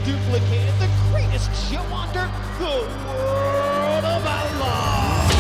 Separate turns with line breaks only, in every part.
duplicated, the greatest show on dirt, the World of Outlaws.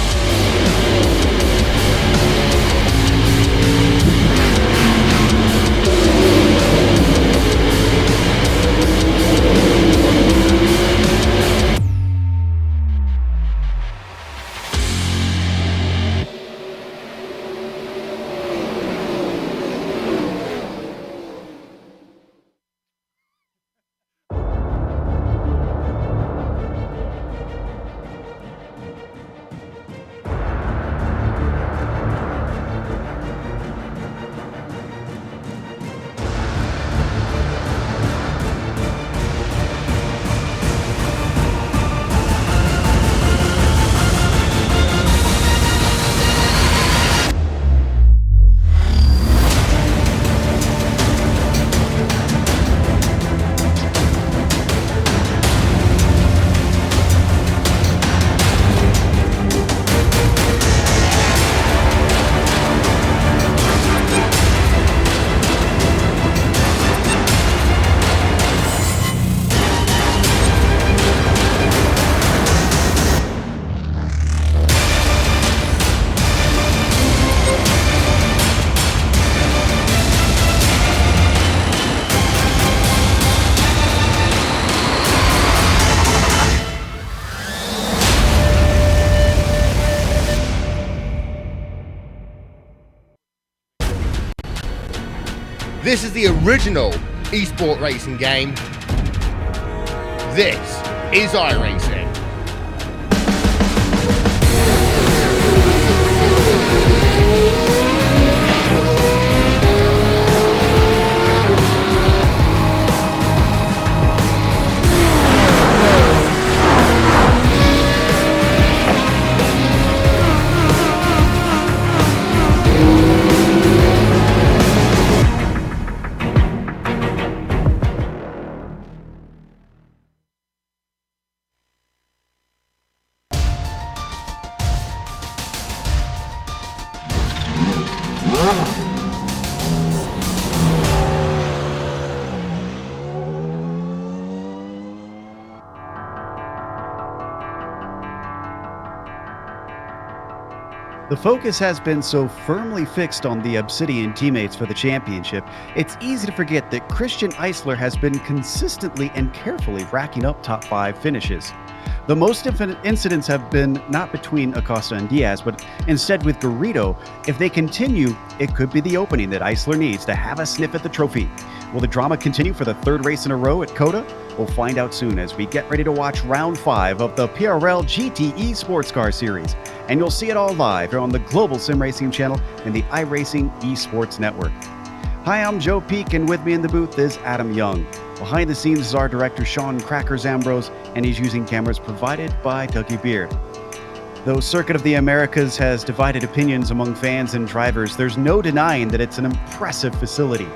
This is the original esport racing game. This is iRacing.
The focus has been so firmly fixed on the Obsidian teammates for the championship, it's easy to forget that Christian Eisler has been consistently and carefully racking up top 5 finishes. The most incidents have been not between Acosta and Diaz, but instead with Garrido. If they continue, it could be the opening that Eisler needs to have a sniff at the trophy. Will the drama continue for the 3rd race in a row at COTA? We'll find out soon as we get ready to watch round 5 of the PRL GTE Sportscar Series. And you'll see it all live here on the Global Sim Racing channel and the iRacing Esports Network. Hi, I'm Joe Peak, and with me in the booth is Adam Young. Behind the scenes is our director, Sean Crackers Ambrose, and he's using cameras provided by Dougie Beard. Though Circuit of the Americas has divided opinions among fans and drivers, there's no denying that it's an impressive facility.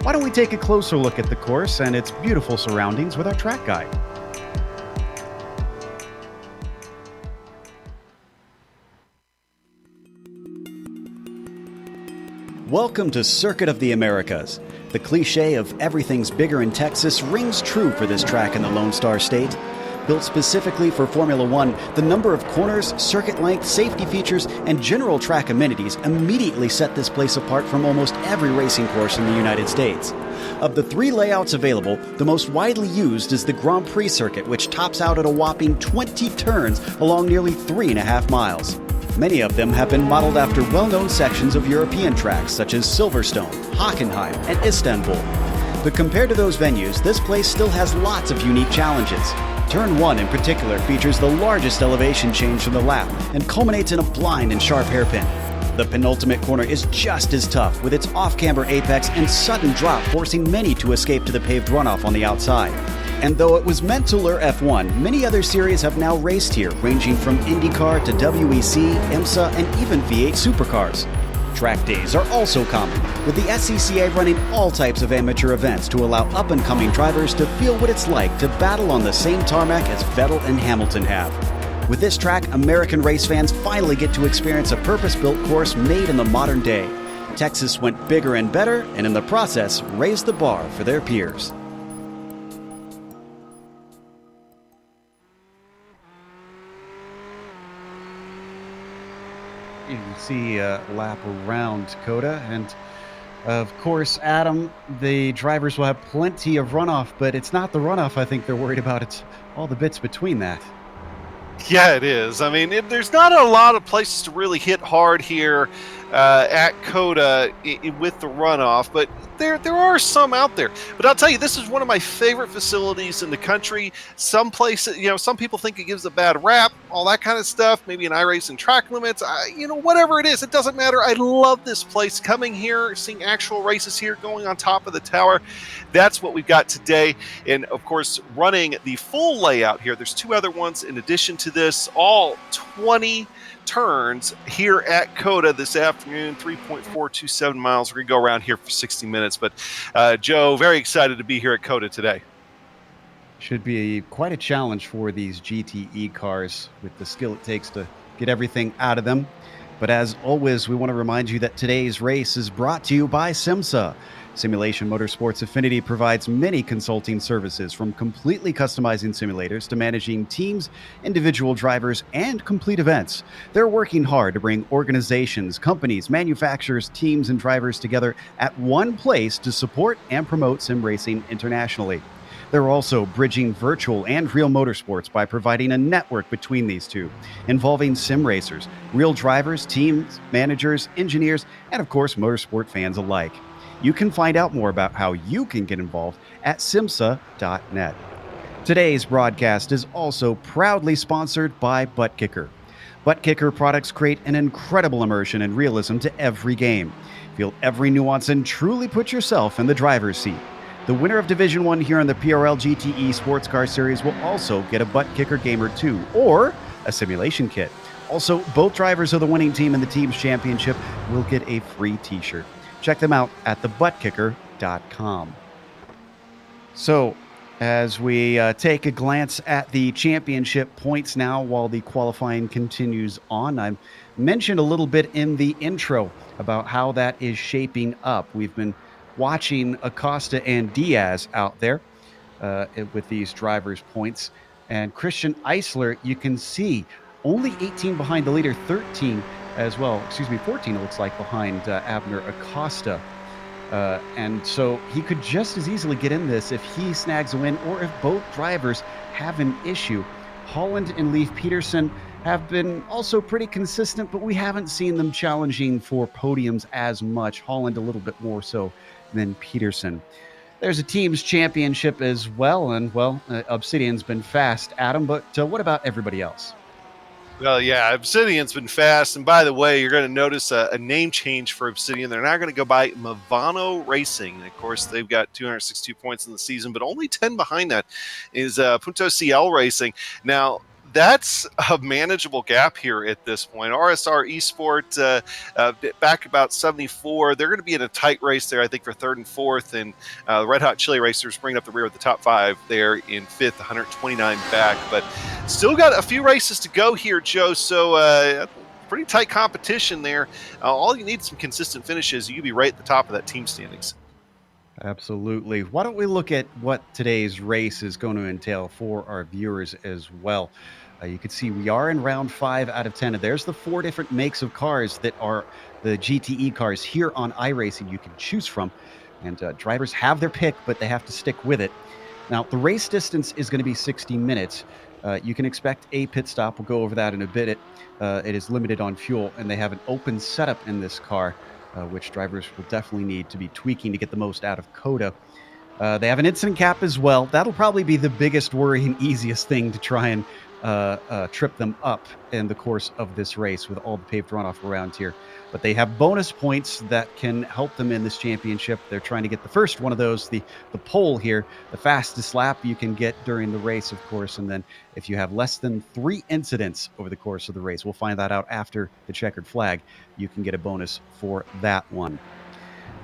Why don't we take a closer look at the course and its beautiful surroundings with our track guide? Welcome to Circuit of the Americas. The cliche of everything's bigger in Texas rings true for this track in the Lone Star State. Built specifically for Formula One, the number of corners, circuit length, safety features, and general track amenities immediately set this place apart from almost every racing course in the United States. Of the 3 layouts available, the most widely used is the Grand Prix circuit, which tops out at a whopping 20 turns along nearly 3.5 miles. Many of them have been modeled after well-known sections of European tracks such as Silverstone, Hockenheim, and Istanbul. But compared to those venues, this place still has lots of unique challenges. Turn 1 in particular features the largest elevation change from the lap and culminates in a blind and sharp hairpin. The penultimate corner is just as tough, with its off-camber apex and sudden drop forcing many to escape to the paved runoff on the outside. And though it was meant to lure F1, many other series have now raced here, ranging from IndyCar to WEC, IMSA, and even V8 supercars. Track days are also common, with the SCCA running all types of amateur events to allow up-and-coming drivers to feel what it's like to battle on the same tarmac as Vettel and Hamilton have. With this track, American race fans finally get to experience a purpose-built course made in the modern day. Texas went bigger and better, and in the process, raised the bar for their peers. You can see a lap around Coda, and of course, Adam, the drivers will have plenty of runoff, but it's not the runoff I think they're worried about. It's all the bits between that.
Yeah, it is. I mean, there's not a lot of places to really hit hard here at Coda with the runoff, but there are some out there. But I'll tell you, this is one of my favorite facilities in the country. Some places, some people think it gives a bad rap, all that kind of stuff. Maybe an iRacing track limits, whatever it is, it doesn't matter. I love this place. Coming here, seeing actual races here, going on top of the tower. That's what we've got today. And of course, running the full layout here, there's two other ones in addition to this, all 20 turns here at Coda this afternoon, 3.427 miles. We're going to go around here for 60 minutes. But Joe, very excited to be here at Coda today.
Should be quite a challenge for these GTE cars with the skill it takes to get everything out of them. But as always, we want to remind you that today's race is brought to you by SIMSA. Simulation Motorsports Affinity provides many consulting services, from completely customizing simulators to managing teams, individual drivers, and complete events. They're working hard to bring organizations, companies, manufacturers, teams, and drivers together at one place to support and promote sim racing internationally. They're also bridging virtual and real motorsports by providing a network between these two, involving sim racers, real drivers, teams, managers, engineers, and of course, motorsport fans alike. You can find out more about how you can get involved at simsa.net. Today's broadcast is also proudly sponsored by Butt Kicker. Butt Kicker products create an incredible immersion and realism to every game. Feel every nuance and truly put yourself in the driver's seat. The winner of Division 1 here on the PRL GTE Sportscar Series will also get a Butt Kicker Gamer 2 or a simulation kit. Also, both drivers of the winning team in the team's championship will get a free t-shirt. Check them out at thebuttkicker.com. So, as we take a glance at the championship points now while the qualifying continues on, I mentioned a little bit in the intro about how that is shaping up. We've been watching Acosta and Diaz out there with these drivers' points. And Christian Eisler, you can see, only 18 behind the leader, 13 as well. 14 it looks like behind Abner Acosta. And so he could just as easily get in this if he snags a win or if both drivers have an issue. Holland and Leif Peterson have been also pretty consistent, but we haven't seen them challenging for podiums as much. Holland a little bit more so than Peterson. There's a team's championship as well, and Obsidian's been fast, Adam, but what about everybody else?
Well, yeah, Obsidian's been fast. And by the way, you're going to notice a name change for Obsidian. They're now going to go by Movano Racing. And of course, they've got 262 points in the season, but only 10 behind that is Punto CL Racing. Now, that's a manageable gap here at this point. RSR Esport back about 74. They're going to be in a tight race there, I think, for third and fourth. And the Red Hot Chili Racers bringing up the rear with the top five there in fifth, 129 back. But still got a few races to go here, Joe. So pretty tight competition there. All you need is some consistent finishes. You could be right at the top of that team standings.
Absolutely. Why don't we look at what today's race is going to entail for our viewers as well? You can see we are in round 5 out of 10. And there's the 4 different makes of cars that are the GTE cars here on iRacing you can choose from. And drivers have their pick, but they have to stick with it. Now, the race distance is going to be 60 minutes. You can expect a pit stop. We'll go over that in a bit. It is limited on fuel, and they have an open setup in this car, which drivers will definitely need to be tweaking to get the most out of Coda. They have an incident cap as well. That'll probably be the biggest worry and easiest thing to try and trip them up in the course of this race with all the paved runoff around here. But they have bonus points that can help them in this championship. They're trying to get the first one of those, the pole here, the fastest lap you can get during the race, of course. And then if you have less than 3 incidents over the course of the race, we'll find that out after the checkered flag, you can get a bonus for that one.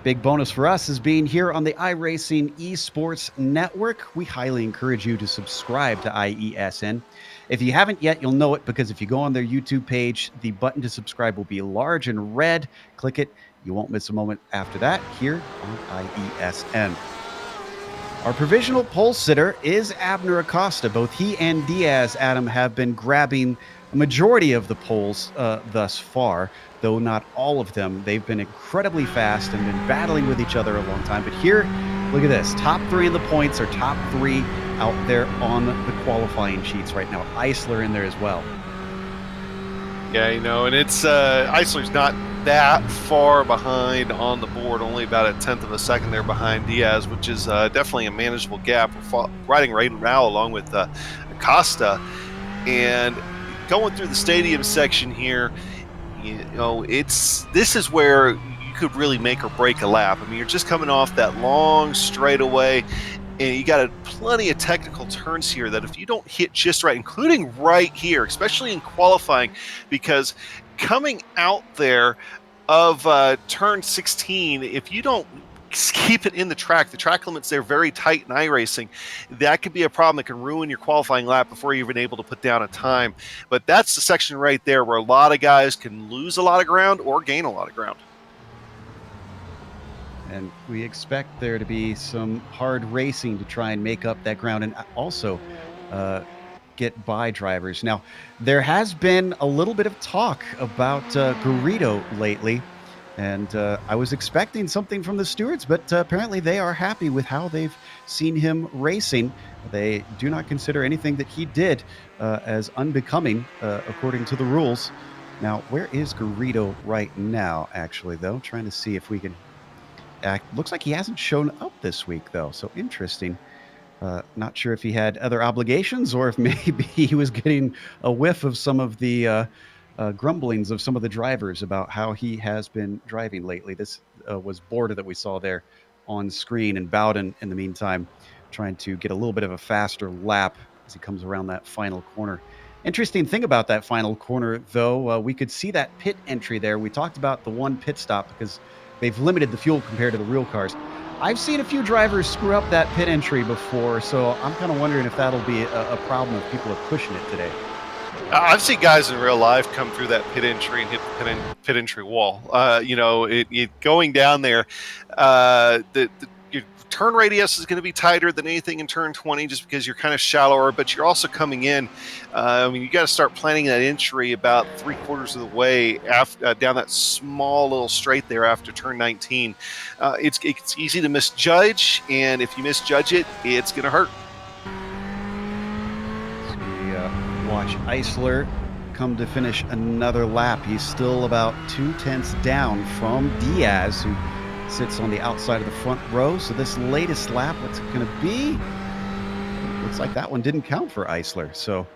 Big bonus for us is being here on the iRacing Esports Network. We highly encourage you to subscribe to IESN. If you haven't yet, you'll know it because if you go on their YouTube page, the button to subscribe will be large and red. Click it. You won't miss a moment after that here on IESN. Our provisional pole sitter is Abner Acosta. Both he and Diaz, Adam, have been grabbing a majority of the poles thus far. though not all of them. They've been incredibly fast and been battling with each other a long time. But here, look at this. Top 3 in the points are top 3 out there on the qualifying sheets right now. Eisler in there as well.
Yeah, and it's Eisler's not that far behind on the board, only about a 1/10 of a second there behind Diaz, which is definitely a manageable gap. We're riding right now along with Acosta, and going through the stadium section here, this is where you could really make or break a lap. I mean, you're just coming off that long straightaway, and you got plenty of technical turns here that if you don't hit just right, including right here, especially in qualifying, because coming out there of turn 16, if you don't keep it in the track limits there very tight in iRacing, that could be a problem that can ruin your qualifying lap before you're even able to put down a time. But that's the section right there where a lot of guys can lose a lot of ground or gain a lot of ground.
And we expect there to be some hard racing to try and make up that ground and also get by drivers. Now, there has been a little bit of talk about Garrido lately, and I was expecting something from the stewards, but apparently they are happy with how they've seen him racing. They do not consider anything that he did as unbecoming according to the rules. Now, where is Garrido right now, actually, though? Trying to see if we can... looks like he hasn't shown up this week, though, so interesting. Not sure if he had other obligations or if maybe he was getting a whiff of some of the grumblings of some of the drivers about how he has been driving lately. This was Borda that we saw there on screen, and Bowden, in the meantime, trying to get a little bit of a faster lap as he comes around that final corner. Interesting thing about that final corner, though, we could see that pit entry there. We talked about the one pit stop because they've limited the fuel compared to the real cars. I've seen a few drivers screw up that pit entry before, so I'm kind of wondering if that'll be a problem if people are pushing it today.
I've seen guys in real life come through that pit entry and hit the pit entry wall. Going down there, your turn radius is going to be tighter than anything in turn 20 just because you're kind of shallower, but you're also coming in. You got to start planning that entry about 3/4 of the way down that small little straight there after turn 19. It's easy to misjudge, and if you misjudge it, it's going to hurt.
Watch Eisler come to finish another lap. He's still about 2/10 down from Diaz, who sits on the outside of the front row. So this latest lap, what's it going to be? Looks like that one didn't count for Eisler. So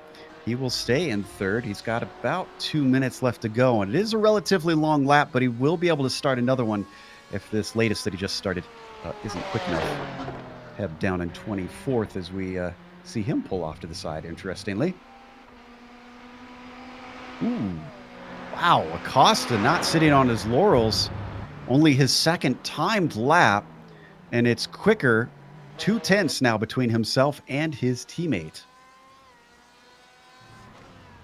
he will stay in third. He's got about 2 minutes left to go. And it is a relatively long lap, but he will be able to start another one if this latest that he just started isn't quick enough. Heb down in 24th as we see him pull off to the side, interestingly. Ooh, wow, Acosta not sitting on his laurels. Only his second timed lap, and it's quicker. 2/10 now between himself and his teammate.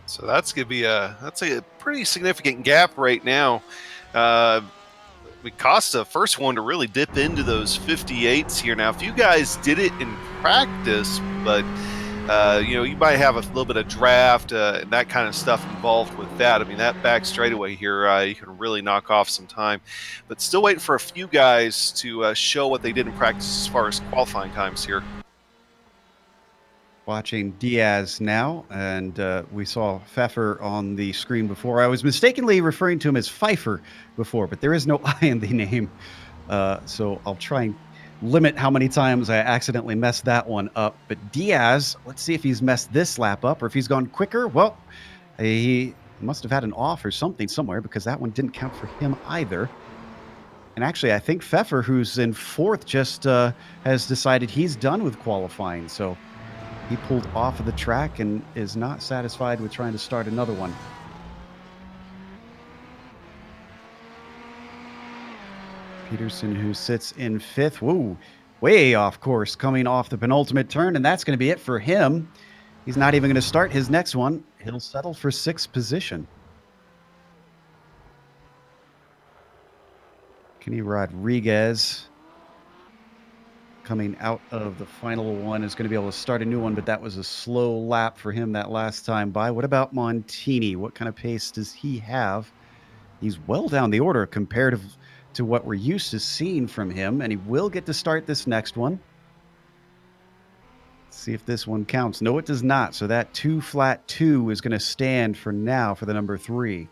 So that's going to be a pretty significant gap right now. Acosta, first one to really dip into those 58s here. Now, if you guys did it in practice, but you might have a little bit of draft and that kind of stuff involved with that. I mean, that back straightaway here, you can really knock off some time. But still waiting for a few guys to show what they did in practice as far as qualifying times here.
Watching Diaz now, and we saw Pfeffer on the screen before. I was mistakenly referring to him as Pfeiffer before, but there is no I in the name. So I'll try and limit how many times I accidentally messed that one up. But Diaz, let's see if he's messed this lap up or if he's gone quicker. Well, he must have had an off or something somewhere because that one didn't count for him either. And actually, I think Pfeffer, who's in fourth, just has decided he's done with qualifying. So he pulled off of the track and is not satisfied with trying to start another one. Peterson, who sits in fifth. Whoa, way off course coming off the penultimate turn, and that's going to be it for him. He's not even going to start his next one. He'll settle for sixth position. Kenny Rodriguez, coming out of the final one, is going to be able to start a new one, but that was a slow lap for him that last time by. What about Montini? What kind of pace does he have? He's well down the order comparative to what we're used to seeing from him, and he will get to start this next one. Let's see if this one counts. No, it does not. So that 2 flat 2 is going to stand for now for the number 3.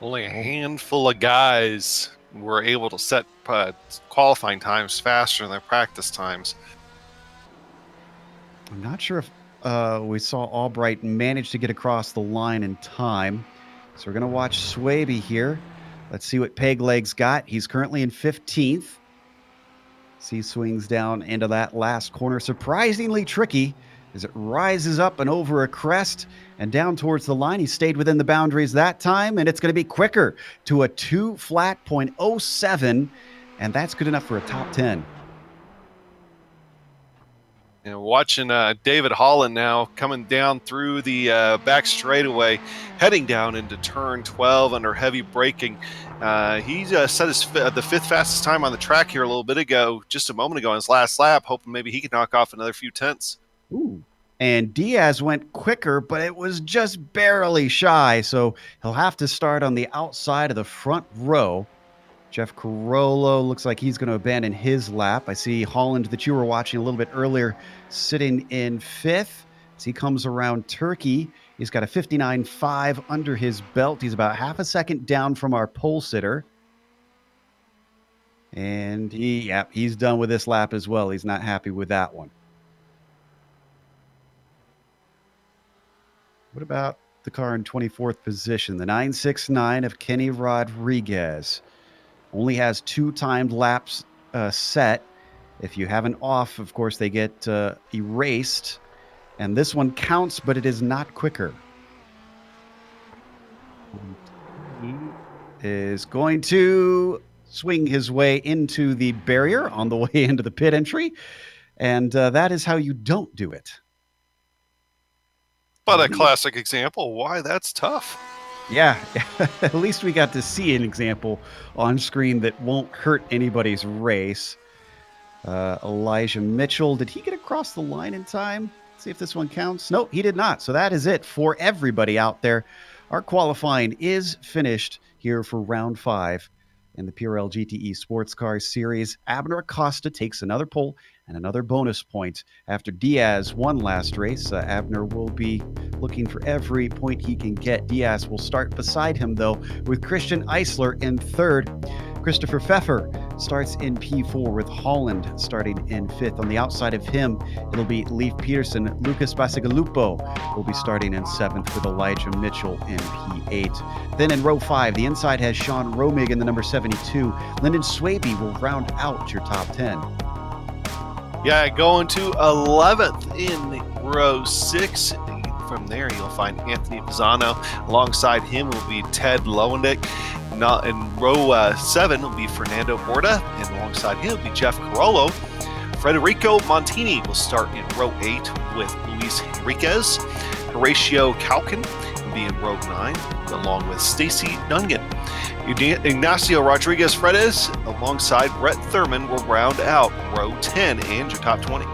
Only a handful of guys were able to set qualifying times faster than their practice times.
I'm not sure if we saw Albright manage to get across the line in time. So we're going to watch Swaby here. Let's see what Pegleg's got. He's currently in 15th. He swings down into that last corner. Surprisingly tricky as it rises up and over a crest and down towards the line. He stayed within the boundaries that time, and it's going to be quicker to a 2 flat .07, and that's good enough for a top 10.
And watching David Holland now coming down through the back straightaway, heading down into turn 12 under heavy braking. He set the 5th fastest time on the track here just a moment ago in his last lap, hoping maybe he could knock off another few tenths.
Ooh. And Diaz went quicker, but it was just barely shy, so he'll have to start on the outside of the front row. Jeff Carollo looks like he's going to abandon his lap. I see Holland, that you were watching a little bit earlier, sitting in 5th. As he comes around Turkey, he's got a 59.5 under his belt. He's about half a second down from our pole sitter. And he's done with this lap as well. He's not happy with that one. What about the car in 24th position? The 969 of Kenny Rodriguez. Only has 2 timed laps set. If you have an off, of course, they get erased. And this one counts, but it is not quicker. He is going to swing his way into the barrier on the way into the pit entry. And that is how you don't do it.
But a classic example why that's tough.
Yeah, at least we got to see an example on screen that won't hurt anybody's race. Elijah Mitchell, did he get across the line in time? Let's see if this one counts. No, he did not. So that is it for everybody out there. Our qualifying is finished here for round 5 in the PRL GTE Sports Car Series. Abner Acosta takes another pole and another bonus point. After Diaz won last race, Abner will be looking for every point he can get. Diaz will start beside him, though, with Christian Eisler in 3rd. Christopher Pfeffer starts in P4 with Holland starting in 5th. On the outside of him, it'll be Leif Peterson. Lucas Basigalupo will be starting in 7th with Elijah Mitchell in P8. Then in row 5, the inside has Sean Romig in the number 72. Lyndon Swaby will round out your top 10.
Yeah, going to 11th in row 6. From there, you'll find Anthony Pisano. Alongside him will be Ted Lowendick. In row 7 will be Fernando Borda, and alongside him will be Jeff Carollo. Federico Montini will start in row 8 with Luis Enriquez. Horatio Calkin will be in row 9, along with Stacy Dungan. Ignacio Rodriguez Fredes, alongside Brett Thurman, will round out row 10 and your top 20.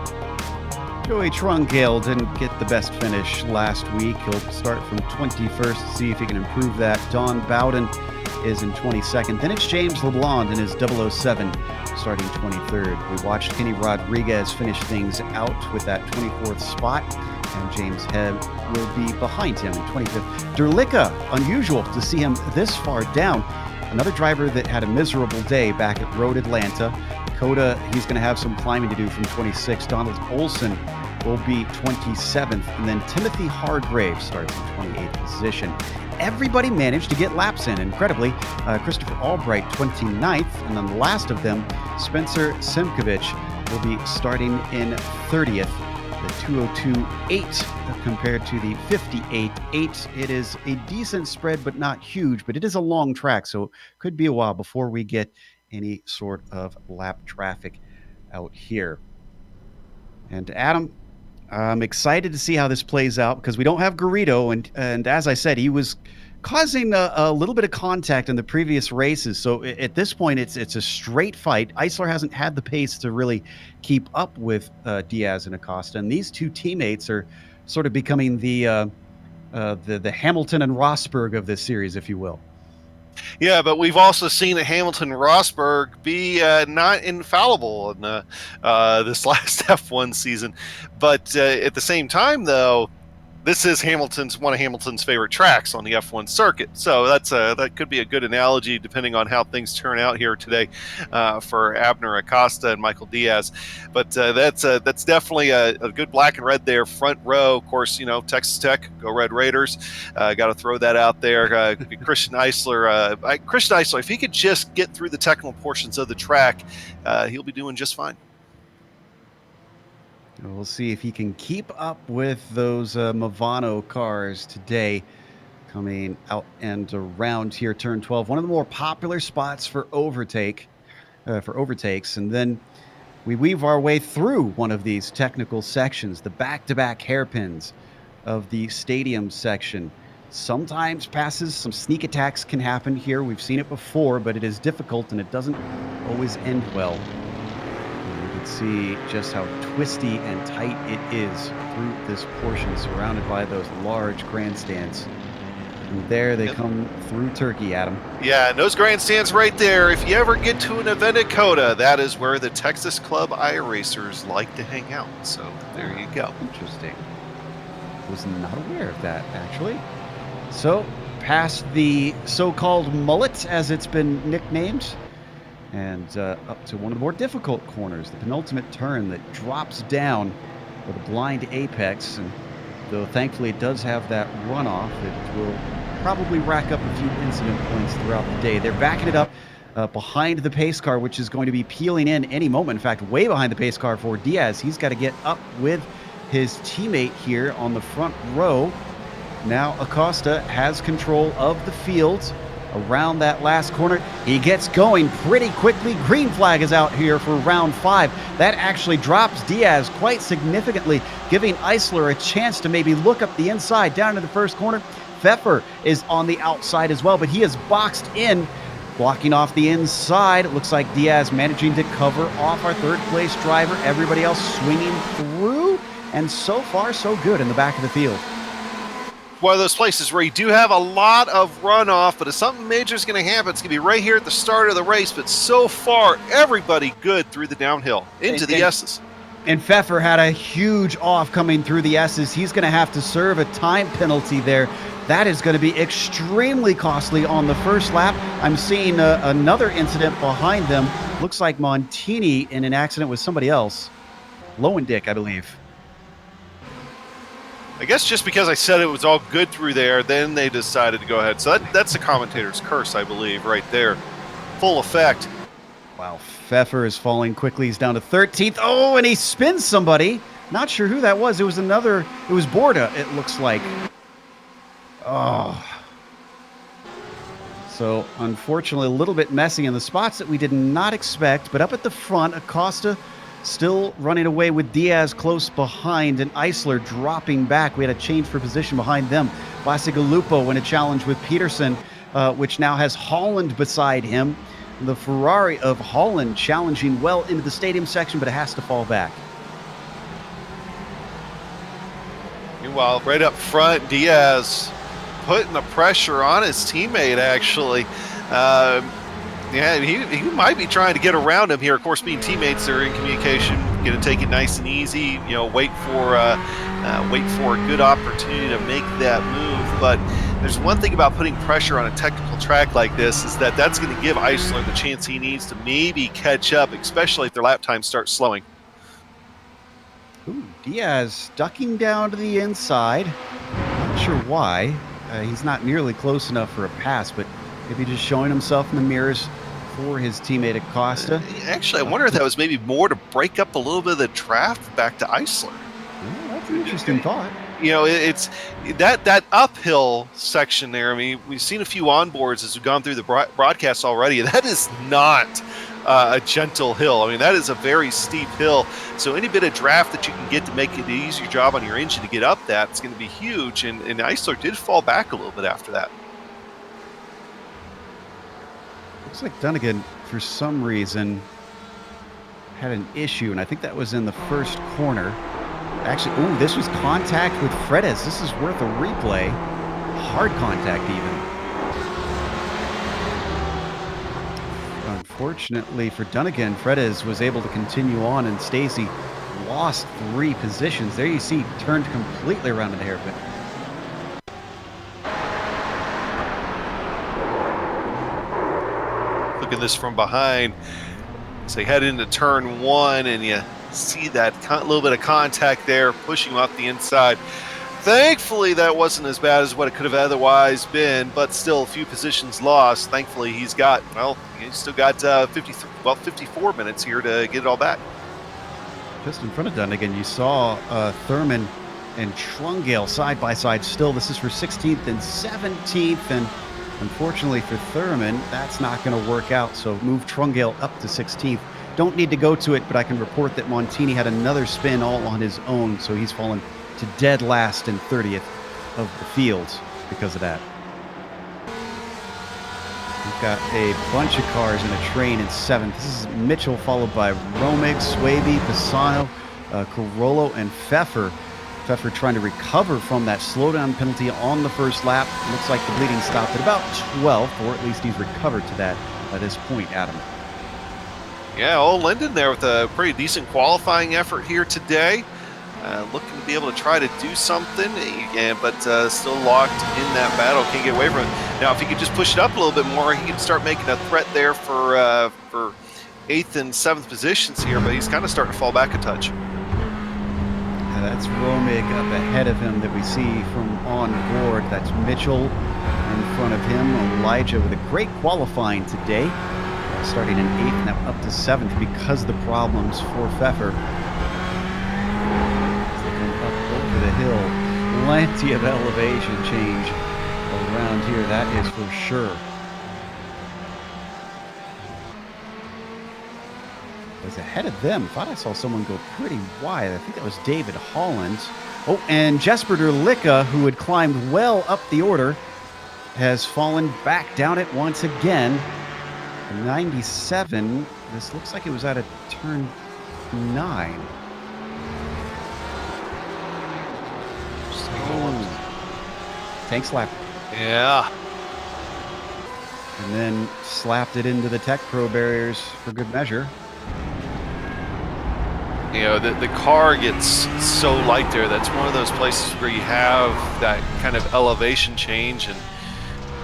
Joey Trungale didn't get the best finish last week. He'll start from 21st, see if he can improve that. Don Bowden is in 22nd. Then it's James LeBlanc in his 007 starting 23rd. We watched Kenny Rodriguez finish things out with that 24th spot, and James Hebb will be behind him in 25th. Derlicka, unusual to see him this far down. Another driver that had a miserable day back at Road Atlanta. Coda, he's going to have some climbing to do from 26. Donald Olson will be 27th. And then Timothy Hargrave starts in 28th position. Everybody managed to get laps in, incredibly. Christopher Albright, 29th. And then the last of them, Spencer Simkovich, will be starting in 30th. The 202.8 compared to the 58.8. It is a decent spread, but not huge. But it is a long track, so it could be a while before we get any sort of lap traffic out here. And Adam, I'm excited to see how this plays out because we don't have Garrido, and as I said, he was causing a little bit of contact in the previous races. So at this point, it's a straight fight. Eisler hasn't had the pace to really keep up with Diaz and Acosta, and these two teammates are sort of becoming the the Hamilton and Rosberg of this series, if you will.
Yeah, but we've also seen a Hamilton Rosberg be not infallible in this last F1 season. But at the same time, though, this is one of Hamilton's favorite tracks on the F1 circuit. So that could be a good analogy depending on how things turn out here today for Abner Acosta and Michael Diaz. But that's definitely a good black and red there, front row. Of course, Texas Tech, go Red Raiders. Got to throw that out there. Christian Eisler, if he could just get through the technical portions of the track, he'll be doing just fine.
We'll see if he can keep up with those Movano cars today coming out and around here, turn 12. One of the more popular spots for overtakes. And then we weave our way through one of these technical sections, the back-to-back hairpins of the stadium section. Sometimes passes, some sneak attacks can happen here. We've seen it before, but it is difficult and it doesn't always end well. See just how twisty and tight it is through this portion, surrounded by those large grandstands. And there they come through Turkey, Adam.
Yeah, and those grandstands right there. If you ever get to an event at COTA, that is where the Texas Club iRacers like to hang out. So there you go.
Interesting. Was not aware of that, actually. So past the so-called mullet, as it's been nicknamed, and up to one of the more difficult corners, the penultimate turn that drops down with a blind apex. And though thankfully it does have that runoff, it will probably rack up a few incident points throughout the day. They're backing it up behind the pace car, which is going to be peeling in any moment. In fact, way behind the pace car for Diaz. He's got to get up with his teammate here on the front row. Now Acosta has control of the field around that last corner. He gets going pretty quickly. Green flag is out here for round 5. That actually drops Diaz quite significantly, giving Eisler a chance to maybe look up the inside down to the first corner. Pfeffer is on the outside as well, but he is boxed in, blocking off the inside. It looks like Diaz managing to cover off our third place driver. Everybody else swinging through, and so far so good in the back of the field.
One of those places where you do have a lot of runoff, but if something major is going to happen, it's going to be right here at the start of the race. But so far, everybody good through the downhill into the S's.
And Pfeffer had a huge off coming through the S's. He's going to have to serve a time penalty there. That is going to be extremely costly on the first lap. I'm seeing another incident behind them. Looks like Montini in an accident with somebody else. Lowendick, I believe.
I guess just because I said it was all good through there, then they decided to go ahead. So that's the commentator's curse, I believe, right there. Full effect.
Wow, Pfeffer is falling quickly. He's down to 13th. Oh, and he spins somebody. Not sure who that was. It was Borda, it looks like. Oh. So, unfortunately, a little bit messy in the spots that we did not expect. But up at the front, Acosta still running away with Diaz close behind, and Eisler dropping back. We had a change for position behind them. Bacigalupo in a challenge with Peterson, which now has Holland beside him. The Ferrari of Holland challenging well into the stadium section, but it has to fall back.
Meanwhile, right up front, Diaz putting the pressure on his teammate, actually. Yeah, he might be trying to get around him here. Of course, being teammates, they're in communication, going to take it nice and easy. Wait for a good opportunity to make that move. But there's one thing about putting pressure on a technical track like this is that's going to give Eisler the chance he needs to maybe catch up, especially if their lap time starts slowing.
Ooh, Diaz ducking down to the inside. Not sure why. He's not nearly close enough for a pass, but maybe just showing himself in the mirrors for his teammate Acosta.
Actually, I wonder if that was maybe more to break up a little bit of the draft back to Eisler.
Yeah, that's an interesting thought.
It's that uphill section there. I mean, we've seen a few onboards as we've gone through the broadcast already. That is not a gentle hill. I mean, that is a very steep hill. So any bit of draft that you can get to make it an easier job on your engine to get up that, it's going to be huge. And Eisler did fall back a little bit after that.
Looks like Dunnigan, for some reason, had an issue, and I think that was in the first corner. Actually, ooh, this was contact with Fredes. This is worth a replay. Hard contact even. Unfortunately for Dunnigan, Fredes was able to continue on, and Stacy lost 3 positions. There you see, turned completely around in the hairpin.
Look at this from behind. So you head into turn 1, and you see that little bit of contact there, pushing off the inside. Thankfully, that wasn't as bad as what it could have otherwise been, but still a few positions lost. Thankfully, he's still got 54 minutes here to get it all back.
Just in front of Dunnigan, you saw Thurman and Trungale side by side still. This is for 16th and 17th, and unfortunately for Thurman, that's not going to work out, so move Trungale up to 16th. Don't need to go to it, but I can report that Montini had another spin all on his own, so he's fallen to dead last and 30th of the field because of that. We've got a bunch of cars in a train in 7th. This is Mitchell, followed by Romig, Swaby, Pisano, Carollo, and Pfeffer. Pfeffer trying to recover from that slowdown penalty on the first lap. Looks like the bleeding stopped at about 12th, or at least he's recovered to that at this point, Adam.
Yeah, old Linden there with a pretty decent qualifying effort here today. Looking to be able to try to do something, but still locked in that battle. Can't get away from it. Now, if he could just push it up a little bit more, he could start making a threat there for 8th and 7th positions here, but he's kind of starting to fall back a touch.
Yeah, that's Romig up ahead of him that we see from on board. That's Mitchell in front of him. Elijah with a great qualifying today, starting in 8th, now up to 7th because of the problems for Pfeffer. The hill, plenty of elevation change around here, that is for sure. Was ahead of them. Thought I saw someone go pretty wide. I think that was David Holland. Oh, and Jesper Derlicka, who had climbed well up the order, has fallen back down it once again. 97. This looks like it was out of turn 9. Tank slap.
Yeah.
And then slapped it into the Tech Pro barriers for good measure.
You know, the car gets so light there. That's one of those places where you have that kind of elevation change. And,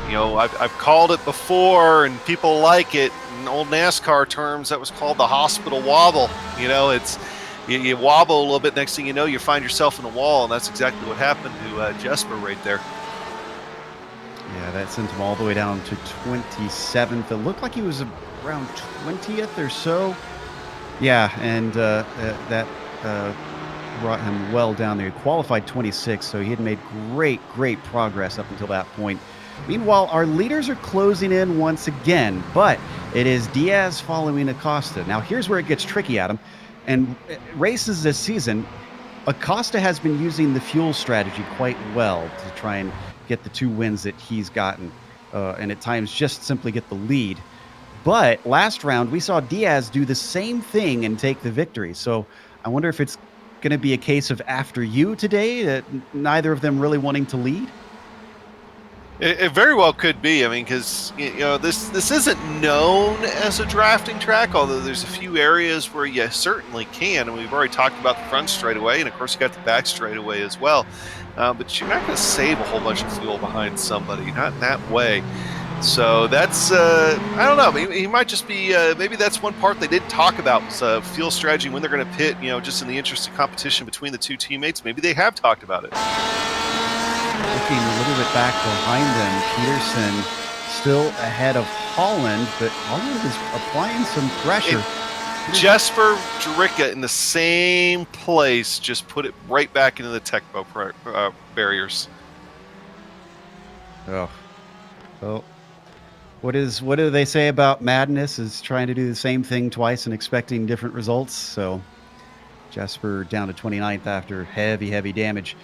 you know, I've called it before, and people like it. In old NASCAR terms, that was called the hospital wobble. You know, it's... You wobble a little bit, next thing you know, you find yourself in a wall, and that's exactly what happened to Jesper right there.
Yeah, that sent him all the way down to 27th. It looked like he was around 20th or so. Yeah, and that brought him well down there. He qualified 26th, so he had made great progress up until that point. Meanwhile, our leaders are closing in once again, but it is Diaz following Acosta. Now, here's where it gets tricky, Adam. And races this season, Acosta has been using the fuel strategy quite well to try and get the 2 wins that he's gotten, and at times just simply get the lead. But last round, we saw Diaz do the same thing and take the victory. So I wonder if it's going to be a case of after you today, that neither of them really wanting to lead?
It very well could be. I mean, because you know this isn't known as a drafting track, although there's a few areas where you certainly can, and we've already talked about the front straightaway, and of course you got the back straightaway as well. But you're not going to save a whole bunch of fuel behind somebody, not in that way. So that's I don't know. He might just be maybe that's one part they didn't talk about was fuel strategy when they're going to pit. You know, just in the interest of competition between the 2 teammates. Maybe they have talked about it.
Looking a little bit back behind them, Peterson still ahead of Holland, but Holland is applying some pressure.
Jesper Derlicka in the same place, just put it right back into the Tech Pro barriers.
Oh, well, what do they say about madness? Is trying to do the same thing twice and expecting different results. So Jesper down to 29th after heavy damage.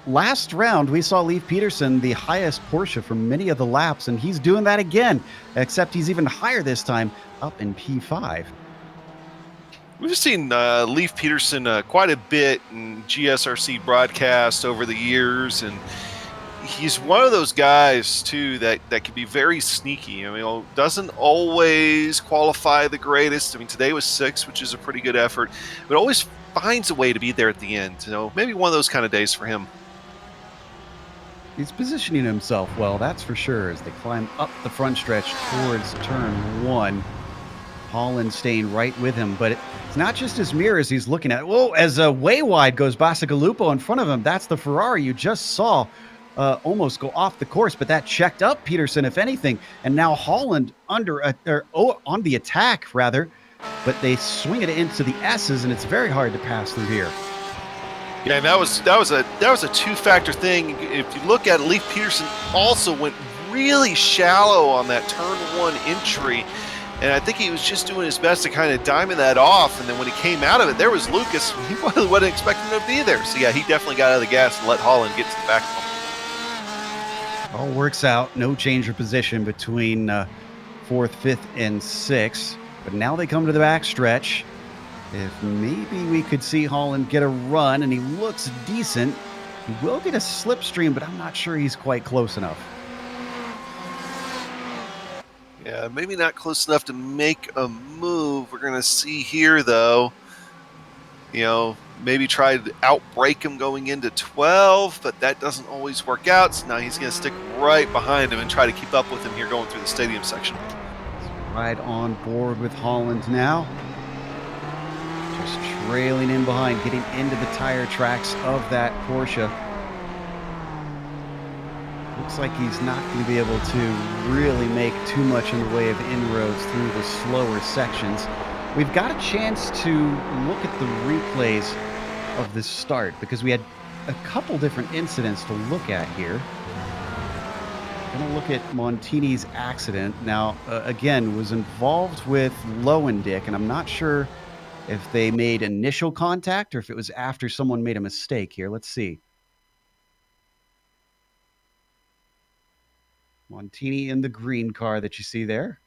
Last round, we saw Leif Peterson the highest Porsche for many of the laps, and he's doing that again, except he's even higher this time, up in P5.
We've seen Leif Peterson quite a bit in GSRC broadcast over the years, and he's one of those guys too that can be very sneaky. I mean, doesn't always qualify the greatest. I mean, today was 6th, which is a pretty good effort, but always finds a way to be there at the end. Maybe one of those kind of days for him.
He's positioning himself well, that's for sure, as they climb up the front stretch towards turn 1. Holland staying right with him, but it's not just his mirrors he's looking at. Whoa, as way wide goes Bacigalupo in front of him. That's the Ferrari you just saw almost go off the course, but that checked up Peterson, if anything. And now Holland on the attack, rather, but they swing it into the S's, and it's very hard to pass through here.
Yeah, and that was a two-factor thing. If you look at it, Leif Peterson also went really shallow on that turn 1 entry. And I think he was just doing his best to kind of diamond that off. And then when he came out of it, there was Lucas. He wasn't expecting him to be there. So, yeah, he definitely got out of the gas and let Holland get to the back of him.
All works out. No change of position between 4th, 5th, and 6th. But now they come to the back stretch. If maybe we could see Holland get a run, and he looks decent. He will get a slipstream, but I'm not sure he's quite close enough.
Yeah, maybe not close enough to make a move. We're going to see here, though. Maybe try to outbrake him going into 12, but that doesn't always work out. So now he's going to stick right behind him and try to keep up with him here going through the stadium section.
Right on board with Holland now. Just trailing in behind, getting into the tire tracks of that Porsche. Looks like he's not going to be able to really make too much in the way of inroads through the slower sections. We've got a chance to look at the replays of this start because we had a couple different incidents to look at here. Going to look at Montini's accident. Now, again, was involved with Lowendick, and I'm not sure if they made initial contact or if it was after someone made a mistake here. Let's see. Montini in the green car that you see there.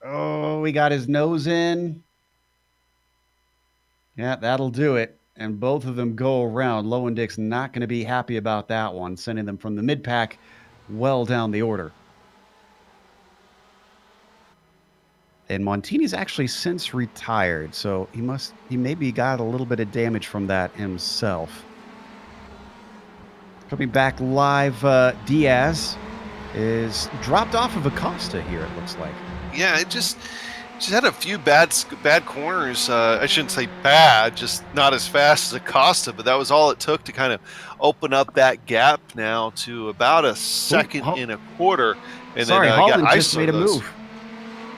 Oh, he got his nose in. Yeah, that'll do it. And both of them go around. Lowendick's not going to be happy about that one, sending them from the mid-pack well down the order. And Montini's actually since retired, so he maybe got a little bit of damage from that himself. Coming back live, Diaz is dropped off of Acosta here, it looks like.
Yeah, it just had a few bad corners. I shouldn't say bad, just not as fast as Acosta, but that was all it took to kind of open up that gap now to about a second and a quarter. And
sorry,
then
Holland
got
just made a move.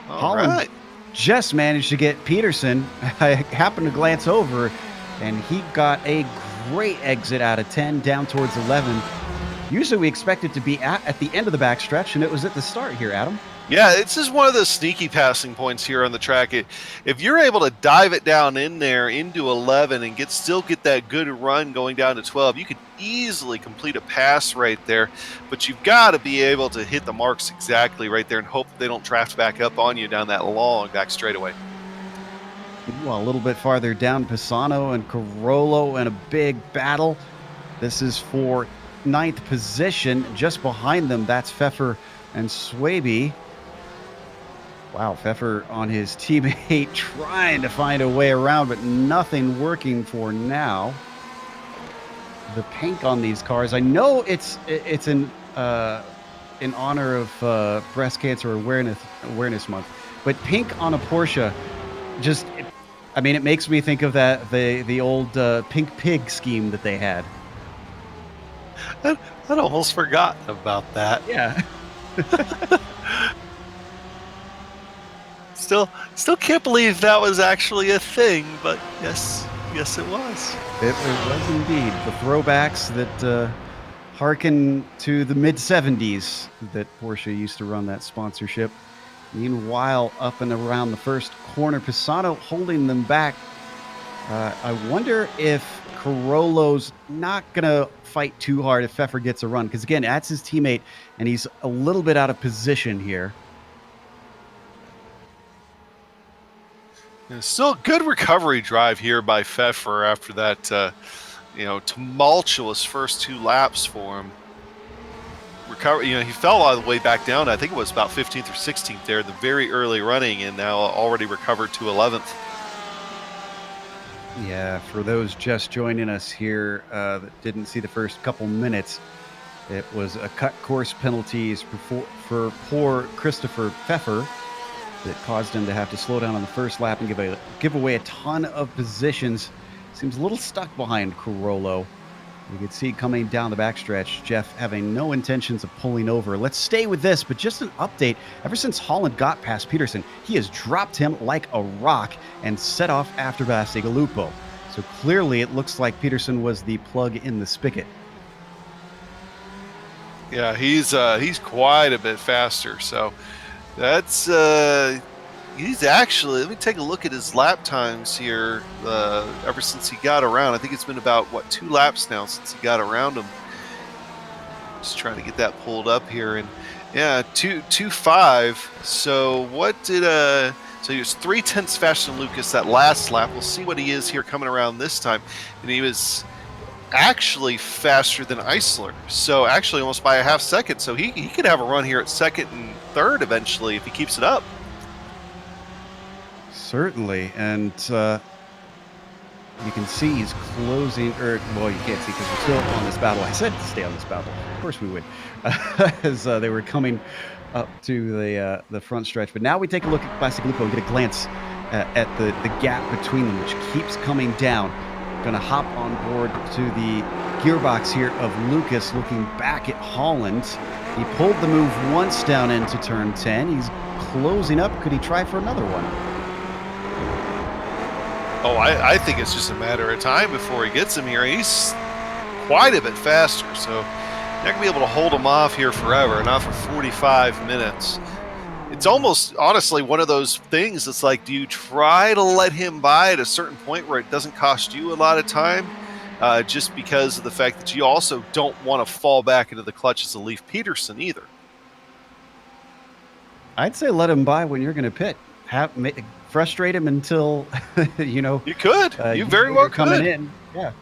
Holland just managed to get Peterson. I happened to glance over, and he got a great exit out of 10 down towards 11. Usually we expect it to be at the end of the backstretch, and it was at the start here, Adam.
Yeah, this is one of the sneaky passing points here on the track. If you're able to dive it down in there into 11 and still get that good run going down to 12, you could easily complete a pass right there. But you've got to be able to hit the marks exactly right there and hope that they don't draft back up on you down that long back straightaway.
Well, a little bit farther down, Pisano and Carollo in a big battle. This is for 9th position. Just behind them, that's Pfeffer and Swaby. Wow, Pfeffer on his teammate trying to find a way around, but nothing working for now. The pink on these cars, I know it's in honor of Breast Cancer Awareness Month, but pink on a Porsche just... I mean, it makes me think of the old pink pig scheme that they had.
I'd almost forgotten about that.
Yeah.
Still can't believe that was actually a thing, but yes it was.
It was indeed. The throwbacks that harken to the mid-70s that Porsche used to run that sponsorship. Meanwhile, up and around the first corner, Pisano holding them back. I wonder if Carollo's not going to fight too hard if Pfeffer gets a run. Because, again, that's his teammate, and he's a little bit out of position here.
And still a good recovery drive here by Pfeffer after that, tumultuous first 2 laps for him. He fell all the way back down. I think it was about 15th or 16th there, the very early running, and now already recovered to 11th.
Yeah, for those just joining us here that didn't see the first couple minutes, it was a cut course penalties for poor Christopher Pfeffer that caused him to have to slow down on the first lap and give away a ton of positions. Seems a little stuck behind Carollo. You could see coming down the backstretch, Jeff having no intentions of pulling over. Let's stay with this, but just an update. Ever since Holland got past Peterson, he has dropped him like a rock and set off after Bastigalupo. So clearly it looks like Peterson was the plug in the spigot.
Yeah, he's quite a bit faster. So that's he's actually, let me take a look at his lap times here ever since he got around. I think it's been about 2 laps now since he got around him. Just trying to get that pulled up here, and yeah, 2.5. So what did so he was 0.3 faster than Lucas that last lap. We'll see what he is here coming around this time, and he was actually faster than Eisler, so actually almost by a half second. So he could have a run here at second and third eventually if he keeps it up.
Certainly, and you can see he's closing, well, you can't see because we're still on this battle. I said to stay on this battle. Of course we would, as they were coming up to the front stretch. But now we take a look at Bastigalupo and get a glance at the gap between them, which keeps coming down. Going to hop on board to the gearbox here of Lucas, looking back at Holland. He pulled the move once down into turn 10. He's closing up. Could he try for another one?
Oh, I think it's just a matter of time before he gets him here. He's quite a bit faster, so you're not going to be able to hold him off here forever, not for 45 minutes. It's almost, honestly, one of those things that's like, do you try to let him by at a certain point where it doesn't cost you a lot of time, just because of the fact that you also don't want to fall back into the clutches of Leif Peterson either?
I'd say let him by when you're going to pit. Frustrate him until, you
could. You very well could.
Coming in. Yeah.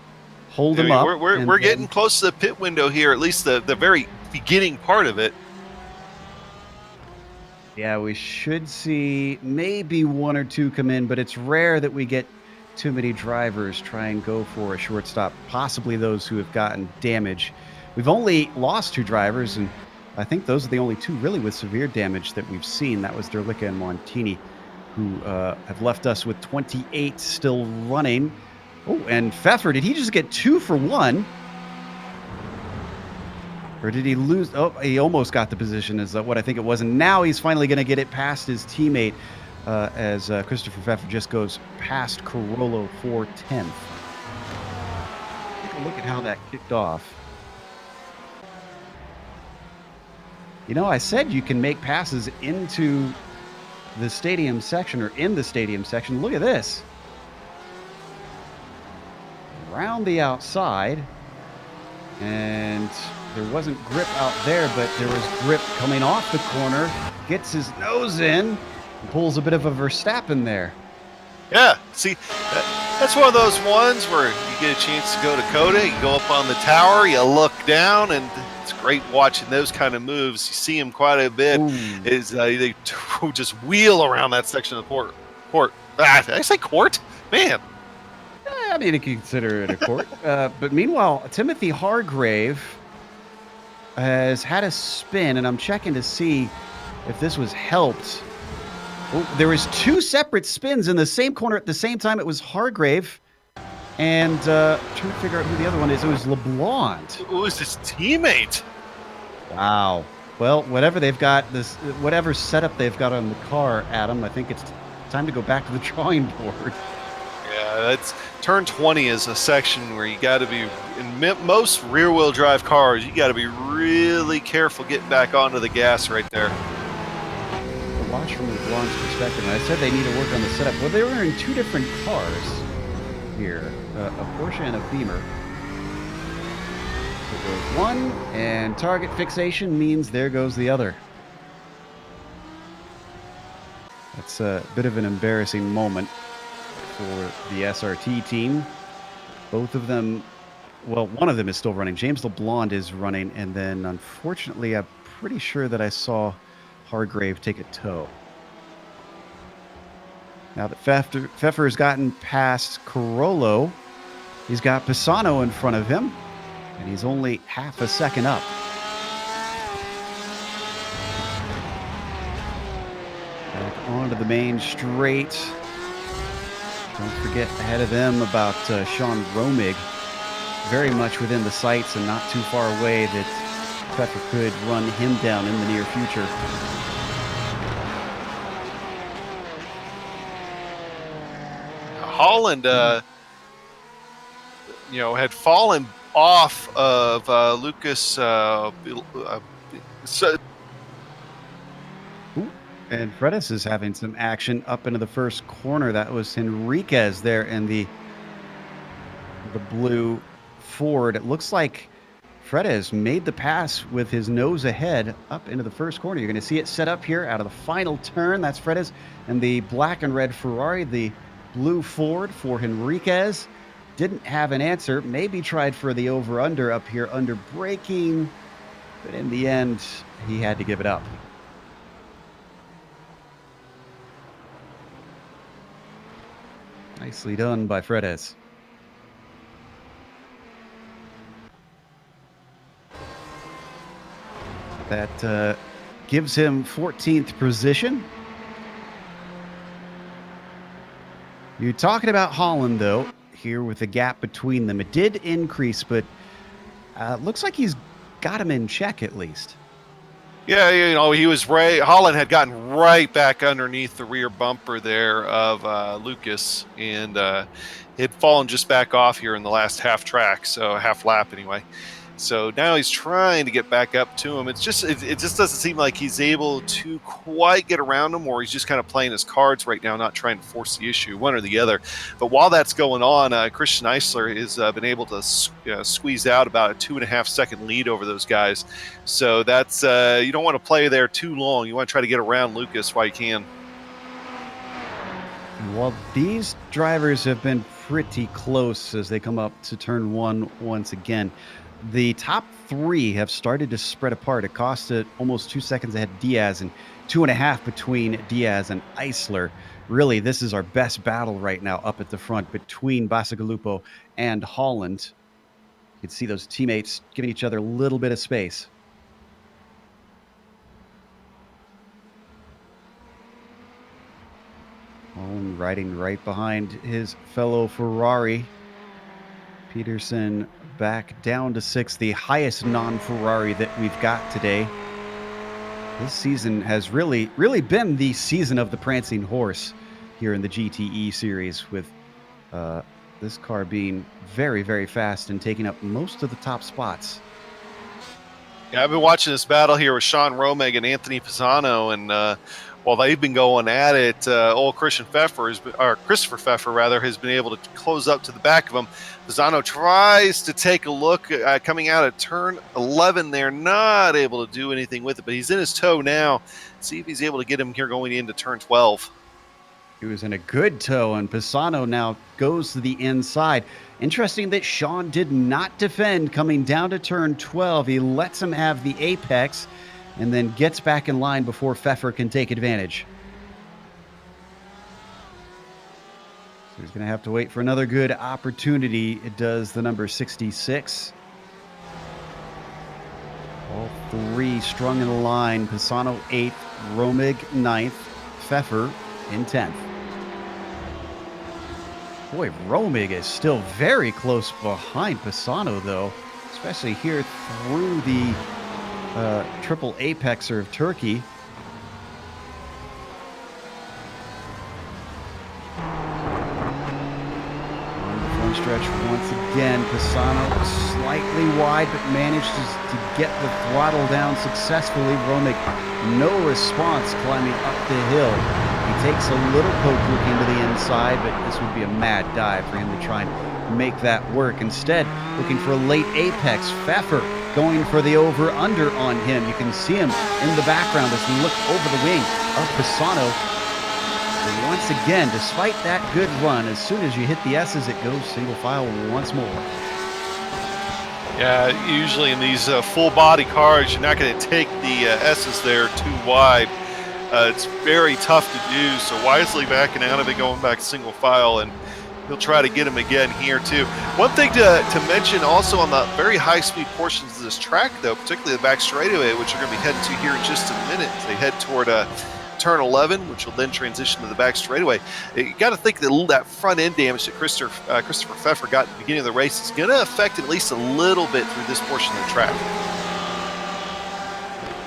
Hold him up.
We're getting close to the pit window here, at least the very beginning part of it.
Yeah, we should see maybe 1 or 2 come in, but it's rare that we get too many drivers try and go for a short stop, possibly those who have gotten damage. We've only lost 2 drivers, and I think those are the only 2 really with severe damage that we've seen. That was Derlicka and Montini, who have left us with 28 still running. Oh, and Pfeffer, did he just get 2 for 1? Or did he lose? Oh, he almost got the position is what I think it was. And now he's finally going to get it past his teammate as Christopher Pfeffer just goes past Carollo for 10th. Take a look at how that kicked off. I said you can make passes into the stadium section or in the stadium section. Look at this. Around the outside. And there wasn't grip out there, but there was grip coming off the corner. Gets his nose in and pulls a bit of a Verstappen there.
Yeah, see, that's one of those ones where you get a chance to go to Coda, you go up on the tower, you look down, and it's great watching those kind of moves. You see them quite a bit. They just wheel around that section of the court. Did I say court? Man.
I mean, you can consider it a court. But meanwhile, Timothy Hargrave has had a spin, and I'm checking to see if this was helped. Oh, there was 2 separate spins in the same corner at the same time. It was Hargrave, and trying to figure out who the other one is. It was LeBlanc.
It was his teammate.
Wow. Well, whatever they've got, whatever setup they've got on the car, Adam, I think it's time to go back to the drawing board.
Yeah, that's turn 20 is a section where you got to be, in most rear-wheel drive cars, you got to be really careful getting back onto the gas right there.
Watch from LeBlanc's perspective, and I said they need to work on the setup. Well, they were in 2 different cars here, a Porsche and a Beamer. There goes one, and target fixation means there goes the other. It's a bit of an embarrassing moment for the SRT team. Both of them, well, one of them is still running. James LeBlond is running, and then unfortunately, I'm pretty sure that I saw Hargrave take a tow. Now that Pfeffer has gotten past Carollo, he's got Pisano in front of him, and he's only half a second up. Back onto the main straight. Don't forget ahead of them about Sean Romig, very much within the sights and not too far away that Pfeffer could run him down in the near future.
Holland, had fallen off of Lucas.
And Fredis is having some action up into the first corner. That was Henriquez there in the blue Ford. It looks like Fredis made the pass with his nose ahead up into the first corner. You're going to see it set up here out of the final turn. That's Fredis and the black and red Ferrari. The blue Ford for Henriquez. Didn't have an answer. Maybe tried for the over-under up here under braking. But in the end, he had to give it up. Nicely done by Fredis. That gives him 14th position. You're talking about Holland, though, here with the gap between them. It did increase, but looks like he's got him in check at least.
Yeah, he was right. Holland had gotten right back underneath the rear bumper there of Lucas, and had fallen just back off here in the last half lap anyway. So now he's trying to get back up to him. It just doesn't seem like he's able to quite get around him, or he's just kind of playing his cards right now, not trying to force the issue, one or the other. But while that's going on, Christian Eisler has been able to squeeze out about a 2.5 second lead over those guys. So that's you don't want to play there too long. You want to try to get around Lucas while you can.
Well, these drivers have been pretty close as they come up to turn one once again. The top three have started to spread apart. Acosta almost 2 seconds ahead of Diaz and 2.5 between Diaz and Eisler. Really, this is our best battle right now up at the front between Bacigalupo and Holland. You can see those teammates giving each other a little bit of space. Holland riding right behind his fellow Ferrari. Peterson back down to 6th, the highest non-Ferrari that we've got today. This season has really been the season of the prancing horse here in the GTE series, with this car being very, very fast and taking up most of the top spots.
Yeah, I've been watching this battle here with Sean Romig and Anthony Pisano, and while they've been going at it, old Christopher Pfeffer has been able to close up to the back of him. Pisano tries to take a look coming out of turn 11 there, not able to do anything with it, but he's in his tow now. See if he's able to get him here going into turn 12.
He was in a good tow, and Pisano now goes to the inside. Interesting that Sean did not defend coming down to turn 12. He lets him have the apex and then gets back in line before Pfeffer can take advantage. So he's going to have to wait for another good opportunity. It does the number 66. All three strung in a line. Pisano 8th, Romig 9th, Pfeffer in 10th. Boy, Romig is still very close behind Pisano, though, especially here through the triple apexer of Turkey. On the front stretch once again, Pisano slightly wide, but manages to get the throttle down successfully. Romig, no response climbing up the hill. He takes a little poke look into the inside, but this would be a mad dive for him to try and make that work. Instead, looking for a late apex. Pfeffer going for the over-under on him. You can see him in the background as we look over the wing of Pisano. And once again, despite that good run, as soon as you hit the S's, it goes single file once more.
Yeah, usually in these full body cars, you're not going to take the S's there too wide. It's very tough to do, so wisely backing out of it, going back single file, and he'll try to get him again here too. One thing to mention also on the very high-speed portions of this track, though, particularly the back straightaway, which we're going to be heading to here in just a minute. They head toward turn 11, which will then transition to the back straightaway. You got to think that that front end damage that Christopher Pfeffer got at the beginning of the race is going to affect at least a little bit through this portion of the track.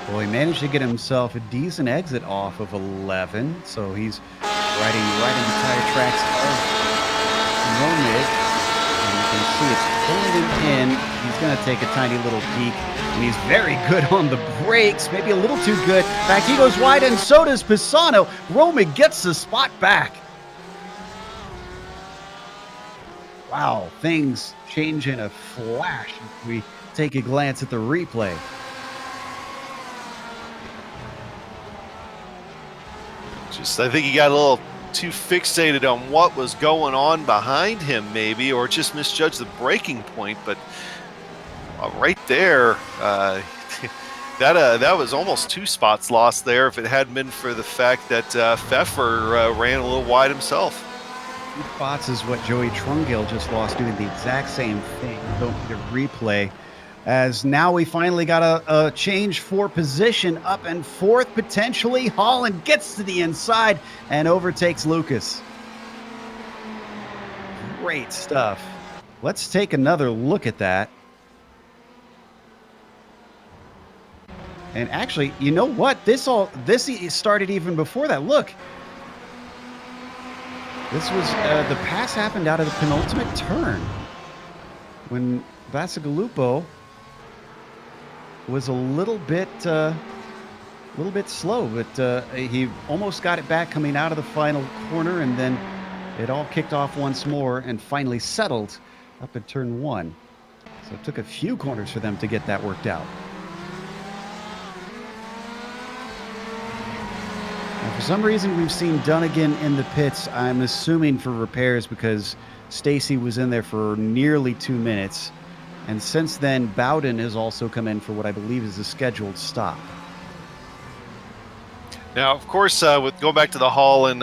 Well, he managed to get himself a decent exit off of 11, so he's riding right in the tire tracks of Romig, and you can see it's pulling him in. He's going to take a tiny little peek, and he's very good on the brakes, maybe a little too good. In fact, he goes wide, and so does Pisano. Romig gets the spot back. Wow, things change in a flash if we take a glance at the replay.
I think he got a little too fixated on what was going on behind him, maybe, or just misjudged the braking point. But right there, that was almost 2 spots lost there if it hadn't been for the fact that Pfeffer ran a little wide himself.
2 spots is what Joey Trungill just lost doing the exact same thing. Don't need a replay. As now we finally got a change for position, up and forth potentially. Holland gets to the inside and overtakes Lucas. Great stuff. Let's take another look at that. And actually, you know what? This started even before that. Look. This was the pass happened out of the penultimate turn when Bacigalupo was a little bit slow, but he almost got it back coming out of the final corner, and then it all kicked off once more and finally settled up at turn 1. So it took a few corners for them to get that worked out. Now, for some reason, we've seen Dunnigan in the pits. I'm assuming for repairs because Stacy was in there for nearly 2 minutes. And since then, Bowden has also come in for what I believe is a scheduled stop.
Now, of course, with going back to the Hall and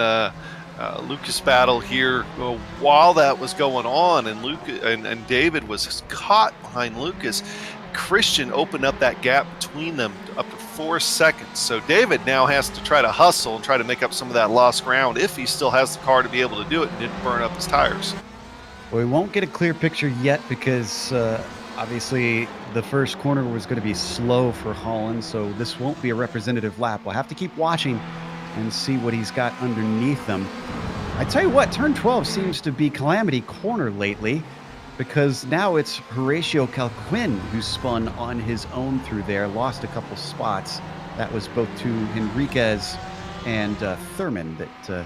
Lucas battle here, while that was going on and David was caught behind Lucas, Christian opened up that gap between them up to 4 seconds. So David now has to try to hustle and try to make up some of that lost ground if he still has the car to be able to do it and didn't burn up his tires.
Well, we won't get a clear picture yet because obviously the first corner was going to be slow for Holland, so this won't be a representative lap. We'll have to keep watching and see what he's got underneath them. I tell you what, turn 12 seems to be Calamity Corner lately because now it's Horatio Calquin who spun on his own through there, lost a couple spots. That was both to Henriquez and Thurman that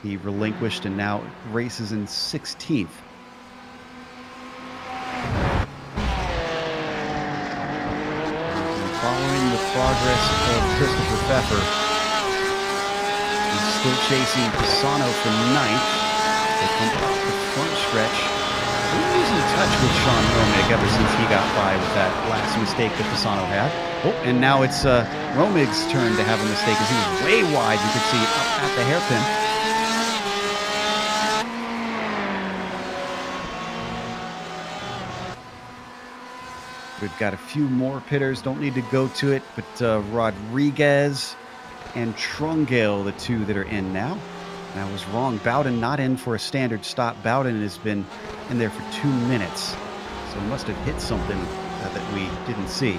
he relinquished and now races in 16th. Following the progress of Christopher Pfeffer, he's still chasing Pisano for 9th. They come off the front stretch. He's in touch with Sean Romig ever since he got by with that last mistake that Pisano had. Oh, and now it's Romig's turn to have a mistake as he was way wide. You could see up at the hairpin. We've got a few more pitters, don't need to go to it, but Rodriguez and Trungill, the 2 that are in now. And I was wrong, Bowden not in for a standard stop. Bowden has been in there for 2 minutes, so he must have hit something that we didn't see.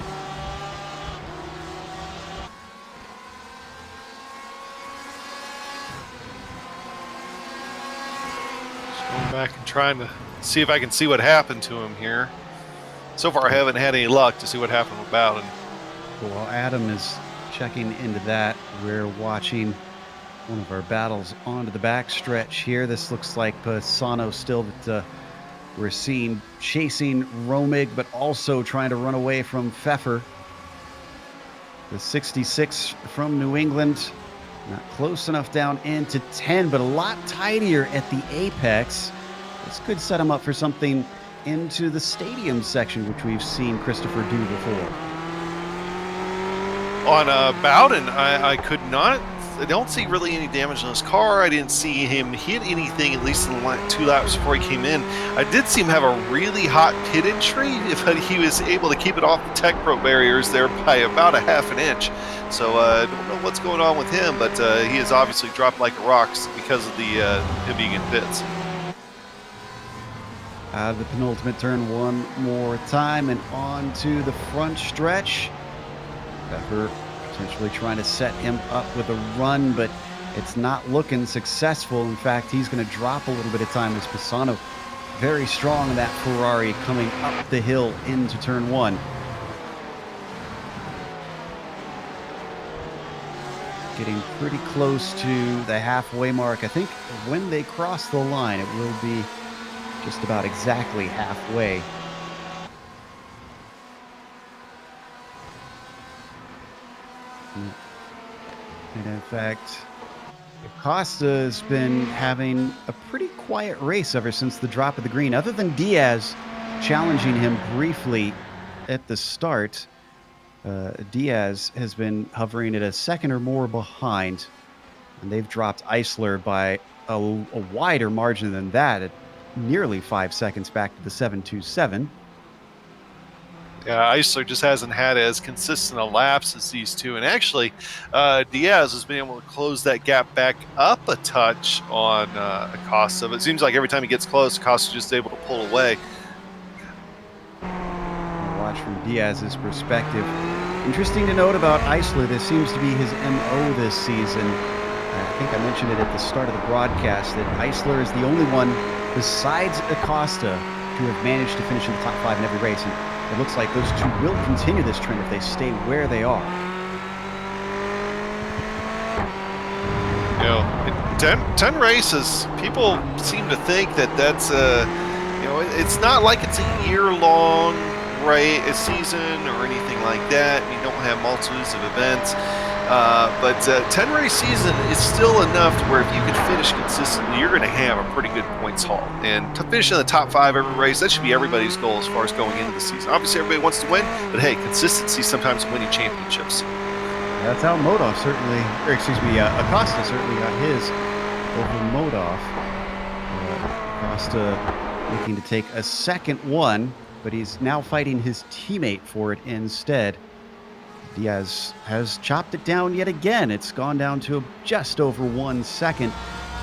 Just going back and trying to see if I can see what happened to him here. So far, I haven't had any luck to see what happened with Bowden.
While Adam is checking into that, we're watching one of our battles onto the back stretch here. This looks like Pisano still that we're seeing chasing Romig, but also trying to run away from Pfeffer. The 66 from New England Not close enough down into 10, but a lot tighter at the apex. This could set him up for something into the stadium section, which we've seen Christopher do before.
On Bowden, I don't see really any damage on his car. I didn't see him hit anything, at least in the 2 laps before he came in. I did see him have a really hot pit entry, but he was able to keep it off the Tech Pro barriers there by about a half an inch. So I don't know what's going on with him, but he has obviously dropped like a rock because of the him being in pits.
Out of the penultimate turn one more time and on to the front stretch. Pfeffer potentially trying to set him up with a run, but it's not looking successful. In fact, he's going to drop a little bit of time as Pisano very strong in that Ferrari coming up the hill into turn one. Getting pretty close to the halfway mark. I think when they cross the line, it will be just about exactly halfway. And in fact, Acosta has been having a pretty quiet race ever since the drop of the green. Other than Diaz challenging him briefly at the start, Diaz has been hovering at a second or more behind. And they've dropped Eisler by a wider margin than that, at nearly 5 seconds back to the 7.27.
Yeah, Eisler just hasn't had as consistent a laps as these two. And actually, Diaz has been able to close that gap back up a touch on Acosta. But it seems like every time he gets close, Acosta's just able to pull away.
Watch from Diaz's perspective. Interesting to note about Eisler, this seems to be his MO this season. I think I mentioned it at the start of the broadcast that Eisler is the only one besides Acosta to have managed to finish in the top 5 in every race. And it looks like those two will continue this trend if they stay where they are.
You know, 10 races, people seem to think that that's it's not like it's a year-long a season or anything like that. You don't have multitudes of events. But 10-race season is still enough to where if you can finish consistently, you're going to have a pretty good points haul. And to finish in the top 5 every race, that should be everybody's goal as far as going into the season. Obviously, everybody wants to win, but hey, consistency sometimes winning championships.
That's how Modov certainly, Acosta certainly got his over Modov. Acosta looking to take a second one, but he's now fighting his teammate for it instead. Diaz has chopped it down yet again. It's gone down to just over 1 second,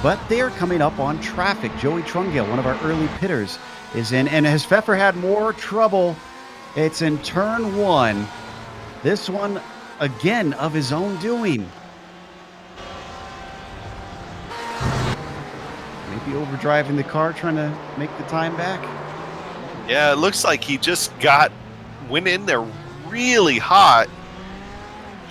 but they're coming up on traffic. Joey Trungale, one of our early pitters, is in, and has Pfeffer had more trouble? It's in turn one. This one, again, of his own doing. Maybe overdriving the car, trying to make the time back.
Yeah, it looks like he just went in there really hot,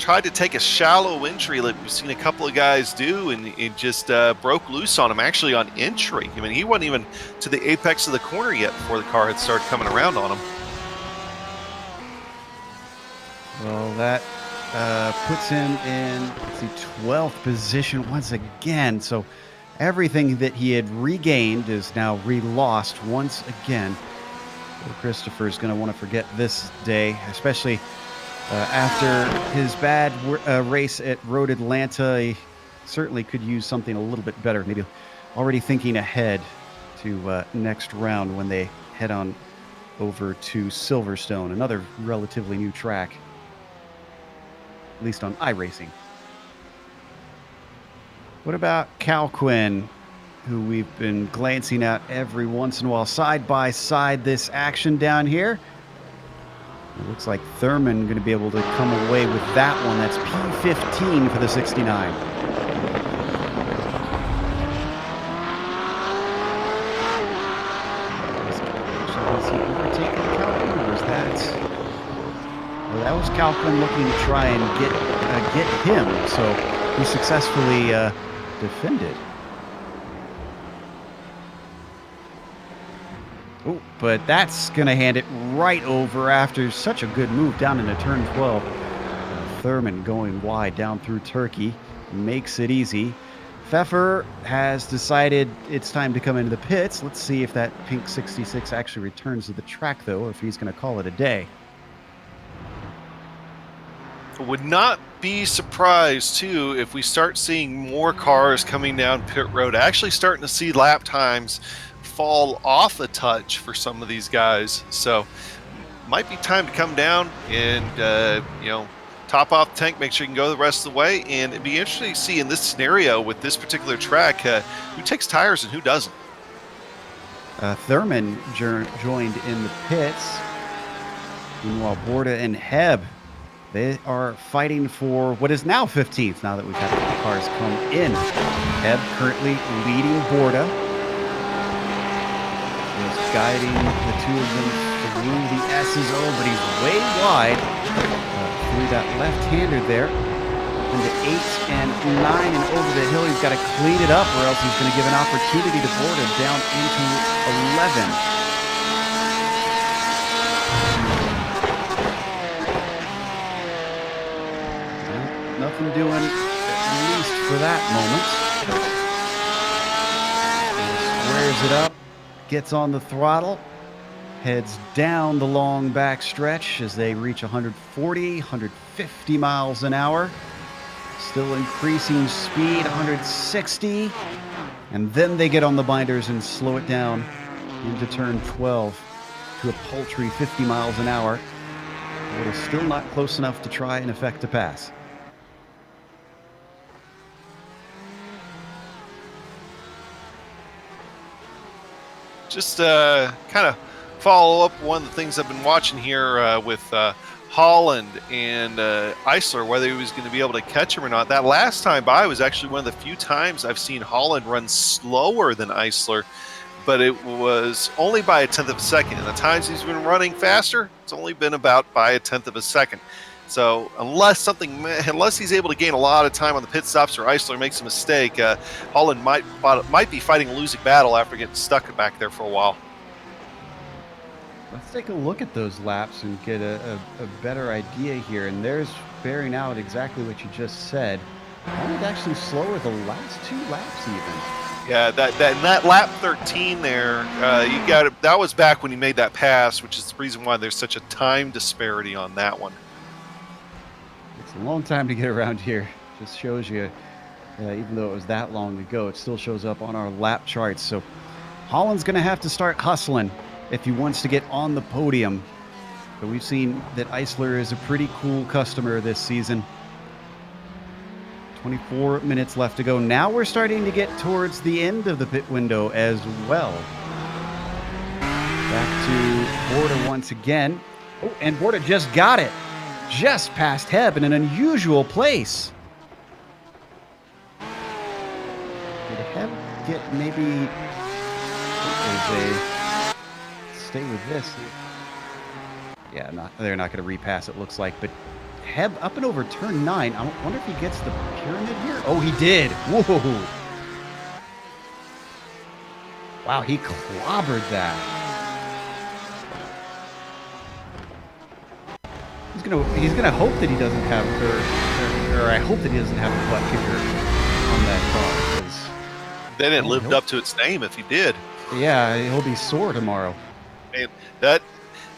tried to take a shallow entry like we've seen a couple of guys do, and it just broke loose on him actually on entry. I mean, he wasn't even to the apex of the corner yet before the car had started coming around on him.
Well, that puts him in the 12th position once again. So everything that he had regained is now re-lost once again. Well, Christopher's going to want to forget this day, especially after his bad race at Road Atlanta. He certainly could use something a little bit better. Maybe already thinking ahead to next round when they head on over to Silverstone, another relatively new track, at least on iRacing. What about Cal Quinn, who we've been glancing at every once in a while, side by side this action down here? It looks like Thurman going to be able to come away with that one. That's P15 for the 69. Was he overtaking Calquin, or was that? Well, that was Calquin looking to try and get him. So he successfully defended. Oh, but that's going to hand it right over after such a good move down into turn 12. Thurman going wide down through Turkey. makes it easy. Pfeffer has decided it's time to come into the pits. Let's see if that pink 66 actually returns to the track, though, or if he's going to call it a day.
Would not be surprised, too, if we start seeing more cars coming down pit road. Actually starting to see lap times fall off a touch for some of these guys. So might be time to come down and, top off the tank, make sure you can go the rest of the way. And it'd be interesting to see in this scenario with this particular track, who takes tires and who doesn't.
Thurman joined in the pits. Meanwhile, Borda and Heb, they are fighting for what is now 15th, now that we've had the cars come in. Heb currently leading Borda. Just guiding the two of them through the S's. Oh, but he's way wide through that left-hander there. Into 8 and 9 and over the hill. He's got to clean it up or else he's going to give an opportunity to Borda down into 11. Nothing doing, at least for that moment. Squares it up, gets on the throttle, heads down the long back stretch as they reach 140, 150 miles an hour. Still increasing speed, 160. And then they get on the binders and slow it down into turn 12 to a paltry 50 miles an hour. But it's still not close enough to try and effect a pass.
Just kind of follow up one of the things I've been watching here with Holland and Eisler, whether he was going to be able to catch him or not. That last time by was actually one of the few times I've seen Holland run slower than Eisler, but it was only by 1/10 of a second. And the times he's been running faster, it's only been about by 1/10 of a second. So unless he's able to gain a lot of time on the pit stops or Eisler makes a mistake, Holland might be fighting a losing battle after getting stuck back there for a while.
Let's take a look at those laps and get a better idea here. And there's bearing out exactly what you just said. Holland actually slower the last 2 laps even.
Yeah, that lap 13 there, you got it. That was back when he made that pass, which is the reason why there's such a time disparity on that one.
It's a long time to get around here. Just shows you, even though it was that long ago, it still shows up on our lap charts. So Holland's going to have to start hustling if he wants to get on the podium. But we've seen that Eisler is a pretty cool customer this season. 24 minutes left to go. Now we're starting to get towards the end of the pit window as well. Back to Borda once again. Oh, and Borda just got it. Just past Heb in an unusual place. Did Heb get maybe... Stay with this. Yeah, they're not going to repass, it looks like. But Heb up and over turn 9. I wonder if he gets the pyramid here. Oh, he did. Whoa. Wow, he clobbered that. He's gonna hope that he doesn't have, or I hope that he doesn't have a butt kicker on that car. Because
then it lived up to its name if he did.
Yeah, he'll be sore tomorrow.
And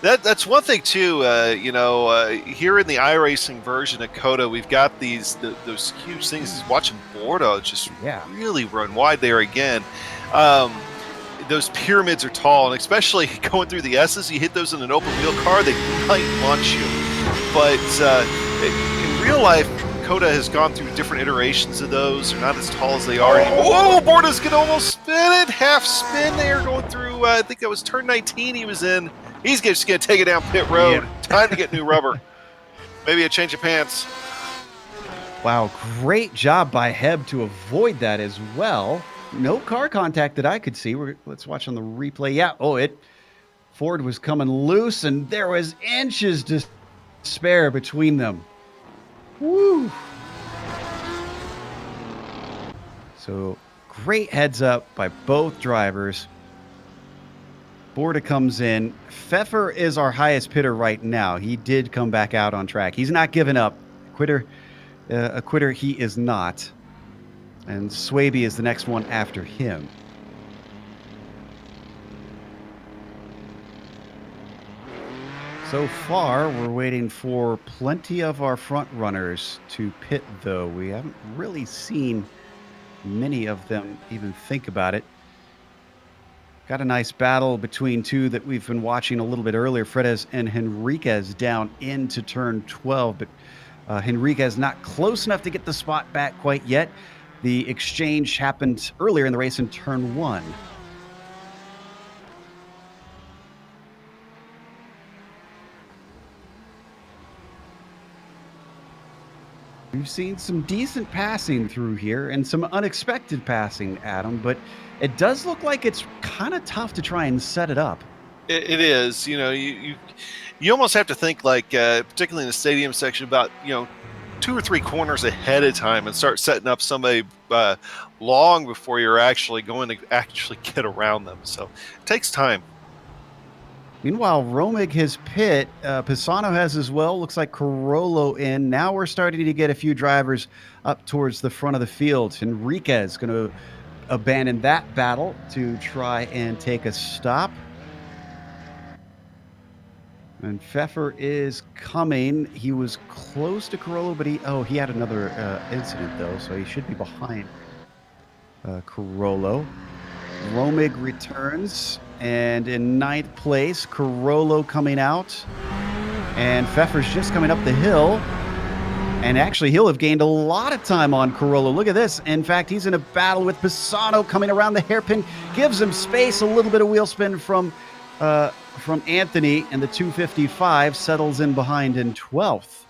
that's one thing too. Here in the iRacing version of COTA, we've got those huge things. Watching Borda just really run wide there again. Those pyramids are tall, and especially going through the S's, you hit those in an open wheel car, they might launch you. But in real life, COTA has gone through different iterations of those. They're not as tall as they are anymore. Whoa, Borda's going to almost spin it. Half spin there going through, I think that was turn 19 he was in. He's just going to take it down pit road. Yep. Time to get new rubber. Maybe a change of pants.
Wow, great job by Heb to avoid that as well. No car contact that I could see. Let's watch on the replay. Yeah, Ford was coming loose, and there was inches to spare between them. Woo! So, great heads up by both drivers. Borda comes in. Pfeffer is our highest pitter right now. He did come back out on track. He's not giving up. A quitter he is not. And Swaby is the next one after him. So far, we're waiting for plenty of our front runners to pit, though. We haven't really seen many of them even think about it. Got a nice battle between two that we've been watching a little bit earlier. Freitas and Henriquez down into turn 12, but Henriquez not close enough to get the spot back quite yet. The exchange happened earlier in the race in turn 1. We've seen some decent passing through here and some unexpected passing, Adam, but it does look like it's kind of tough to try and set it up.
It is. You almost have to think like, particularly in the stadium section, about 2 or 3 corners ahead of time and start setting up somebody long before you're actually going to get around them. So it takes time.
Meanwhile, Romig has pit. Pisano has as well. Looks like Carollo in. Now we're starting to get a few drivers up towards the front of the field. Enriquez going to abandon that battle to try and take a stop. And Pfeffer is coming. He was close to Carollo, but he had another incident, though, so he should be behind Carollo. Romig returns, and in 9th place, Carollo coming out. And Pfeffer's just coming up the hill. And actually, he'll have gained a lot of time on Carollo. Look at this. In fact, he's in a battle with Pisano coming around the hairpin. Gives him space, a little bit of wheel spin from Anthony, and the 255 settles in behind in 12th.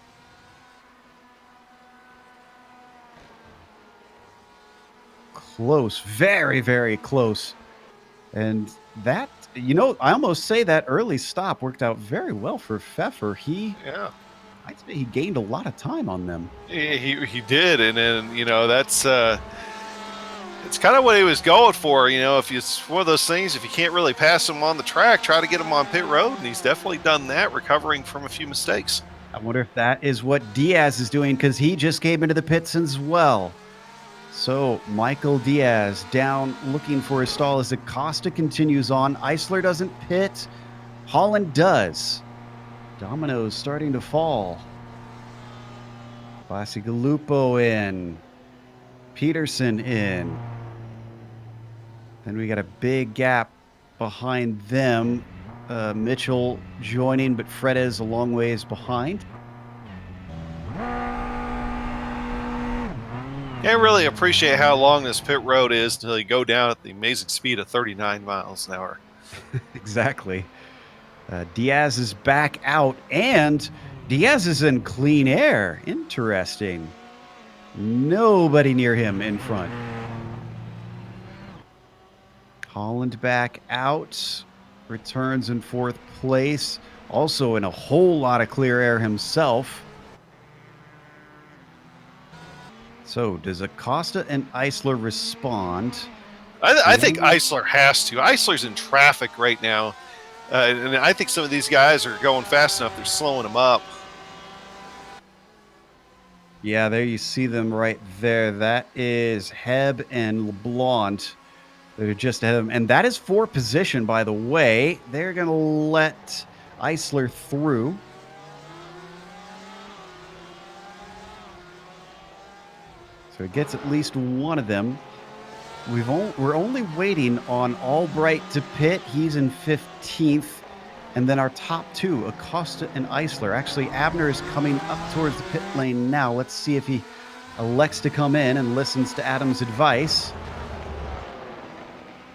Close, very, very close. And that, I almost say that early stop worked out very well for Pfeffer. I'd say he gained a lot of time on them.
He did, and then that's it's kind of what he was going for. If it's one of those things, if you can't really pass him on the track, try to get him on pit road, and he's definitely done that, recovering from a few mistakes.
I wonder if that is what Diaz is doing, because he just came into the pits as well. So Michael Diaz down looking for his stall as Acosta continues on. Eisler doesn't pit. Holland does. Dominoes starting to fall. Bacigalupo in. Peterson in. Then we got a big gap behind them. Mitchell joining, but Freitas a long ways behind.
Can't really appreciate how long this pit road is until you go down at the amazing speed of 39 miles an hour.
Exactly. Diaz is back out, and Diaz is in clean air. Interesting. Nobody near him in front. Holland back out. Returns in 4th place. Also in a whole lot of clear air himself. So does Acosta and Eisler respond?
I think Eisler has to. Eisler's in traffic right now. And I think some of these guys are going fast enough, they're slowing him up.
Yeah, there you see them right there. That is Heb and LeBlanc. They're just ahead of him. And that is for position, by the way. They're going to let Eisler through. So it gets at least one of them. We're only waiting on Albright to pit. He's in 15th. And then our top 2, Acosta and Eisler. Actually, Abner is coming up towards the pit lane now. Let's see if he elects to come in and listens to Adam's advice.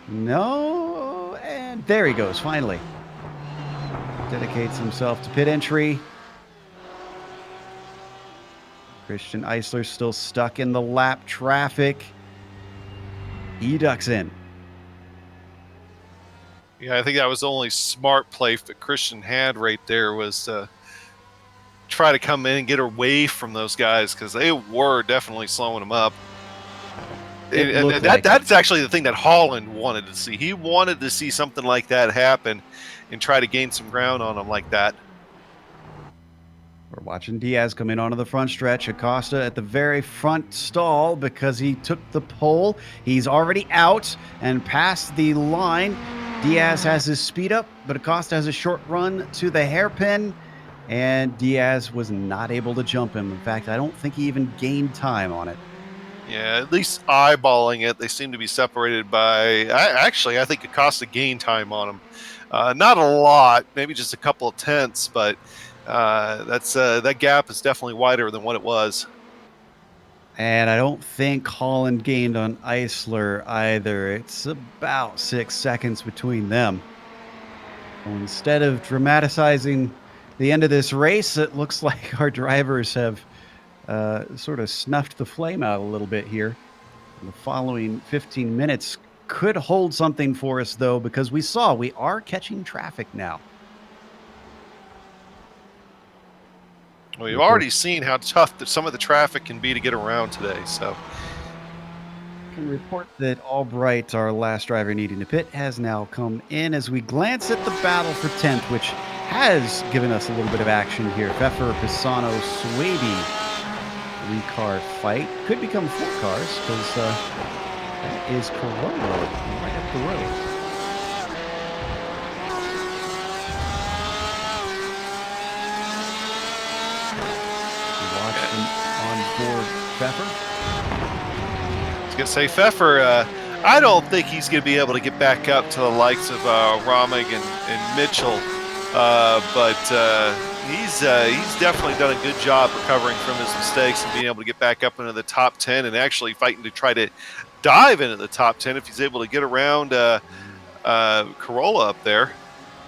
No, and there he goes, finally. Dedicates himself to pit entry. Christian Eisler still stuck in the lap traffic. He ducks in.
Yeah, I think that was the only smart play that Christian had right there, was try to come in and get away from those guys, because they were definitely slowing him up. That's actually the thing that Holland wanted to see. He wanted to see something like that happen and try to gain some ground on him like that.
We're watching Diaz come in onto the front stretch. Acosta at the very front stall because he took the pole. He's already out and past the line. Diaz has his speed up, but Acosta has a short run to the hairpin, and Diaz was not able to jump him. In fact, I don't think he even gained time on it.
Yeah, at least eyeballing it, they seem to be separated by... I think Acosta gained time on him. Not a lot, maybe just a couple of tenths, but that gap is definitely wider than what it was.
And I don't think Holland gained on Eisler either. It's about 6 seconds between them. So instead of dramatizing the end of this race, it looks like our drivers have sort of snuffed the flame out a little bit here. And the following 15 minutes could hold something for us, though, because we are catching traffic now.
We've already seen how tough some of the traffic can be to get around today. So
I can report that Albright, our last driver needing to pit, has now come in as we glance at the battle for 10th, which has given us a little bit of action here. Pfeffer, Pisano, Swaby, 3-car fight. Could become 4 cars because that is Corona right up the road. On board Pfeffer.
I was going to say, Pfeffer, I don't think he's going to be able to get back up to the likes of Romig and Mitchell, but he's definitely done a good job recovering from his mistakes and being able to get back up into the top 10 and actually fighting to try to dive into the top 10 if he's able to get around Corolla up there.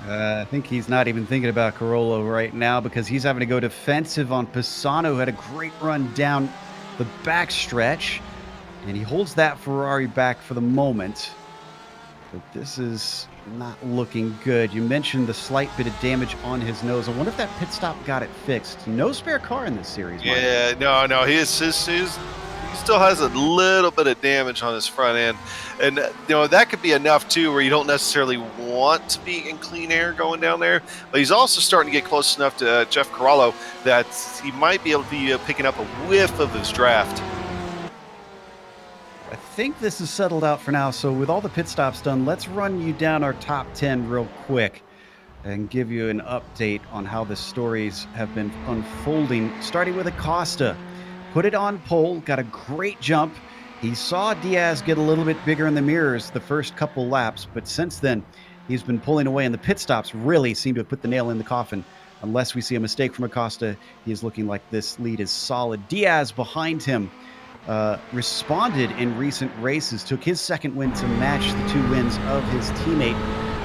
I think he's not even thinking about Corolla right now because he's having to go defensive on Pisano, who had a great run down the back stretch, and he holds that Ferrari back for the moment. But this is not looking good. You mentioned the slight bit of damage on his nose. I wonder if that pit stop got it fixed. No spare car in this series, Mike.
Yeah, no, he still has a little bit of damage on his front end, and that could be enough too, where you don't necessarily want to be in clean air going down there. But he's also starting to get close enough to Jeff Corallo that he might be able to be picking up a whiff of his draft.
I think this is settled out for now. So with all the pit stops done, let's run you down our top 10 real quick and give you an update on how the stories have been unfolding, starting with Acosta. Put it on pole, got a great jump. He saw Diaz get a little bit bigger in the mirrors the first couple laps, but since then, he's been pulling away, and the pit stops really seem to have put the nail in the coffin. Unless we see a mistake from Acosta, he is looking like this lead is solid. Diaz behind him responded in recent races, took his second win to match the 2 wins of his teammate,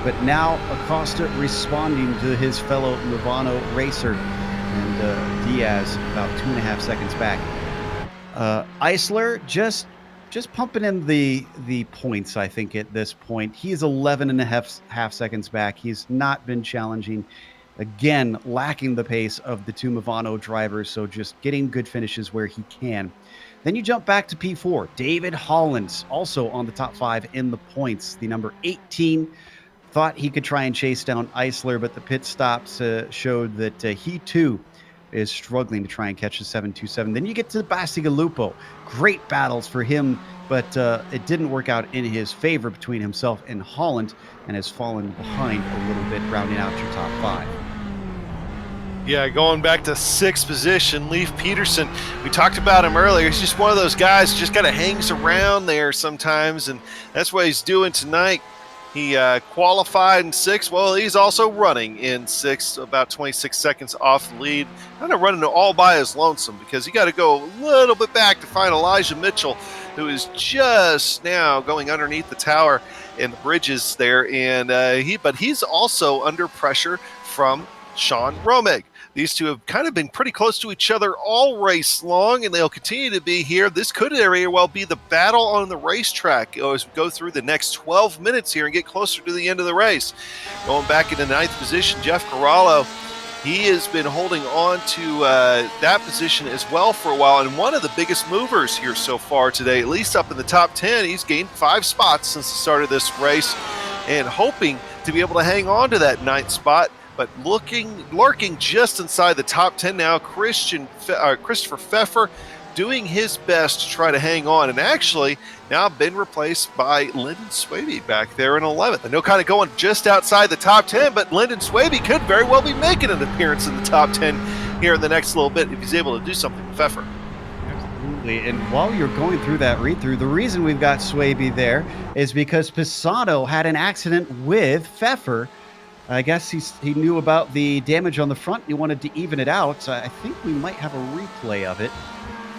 but now Acosta responding to his fellow Movano racer, and Diaz about 2.5 seconds back. Eisler just pumping in the points, I think, at this point. He's 11.5 seconds back. He's not been challenging. Again, lacking the pace of the 2 Movano drivers, so just getting good finishes where he can. Then you jump back to P4. David Holland, also on the top 5 in the points. The number 18 thought he could try and chase down Eisler, but the pit stops showed that he too is struggling to try and catch the 727. Then you get to Bastigalupo. Great battles for him, but it didn't work out in his favor between himself and Holland, and has fallen behind a little bit, rounding out your top 5.
Yeah, going back to 6th position, Leif Peterson. We talked about him earlier. He's just one of those guys who just kind of hangs around there sometimes, and that's what he's doing tonight. He qualified in 6th. Well, he's also running in 6th, about 26 seconds off the lead. Kind of running all by his lonesome because you got to go a little bit back to find Elijah Mitchell, who is just now going underneath the tower and the bridges there. And but he's also under pressure from Sean Romig. These two have kind of been pretty close to each other all race long, and they'll continue to be here. This could very well be the battle on the racetrack as we go through the next 12 minutes here and get closer to the end of the race. Going back into 9th position, Jeff Corallo, he has been holding on to that position as well for a while, and one of the biggest movers here so far today, at least up in the top 10. He's gained 5 spots since the start of this race and hoping to be able to hang on to that 9th spot but lurking just inside the top 10 now, Christopher Pfeffer doing his best to try to hang on, and actually now been replaced by Lyndon Swaby back there in 11th. I know kind of going just outside the top 10, but Lyndon Swaby could very well be making an appearance in the top 10 here in the next little bit if he's able to do something with Pfeffer.
Absolutely. And while you're going through that read-through, the reason we've got Swaby there is because Pisano had an accident with Pfeffer. I guess he knew about the damage on the front. He wanted to even it out. So I think we might have a replay of it.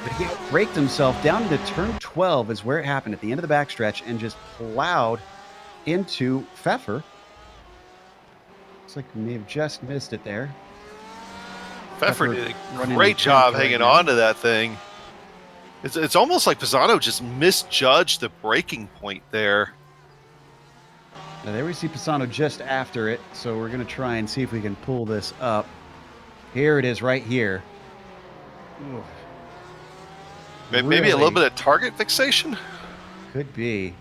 But he braked himself down into turn 12 is where it happened at the end of the backstretch and just plowed into Pfeffer. Looks like we may have just missed it there.
Pfeffer did a great job hanging on to that thing. It's almost like Pisano just misjudged the braking point there.
Now there we see Pisano just after it, so we're going to try and see if we can pull this up. Here it is right here. Ooh.
Maybe a little bit of target fixation?
Could be.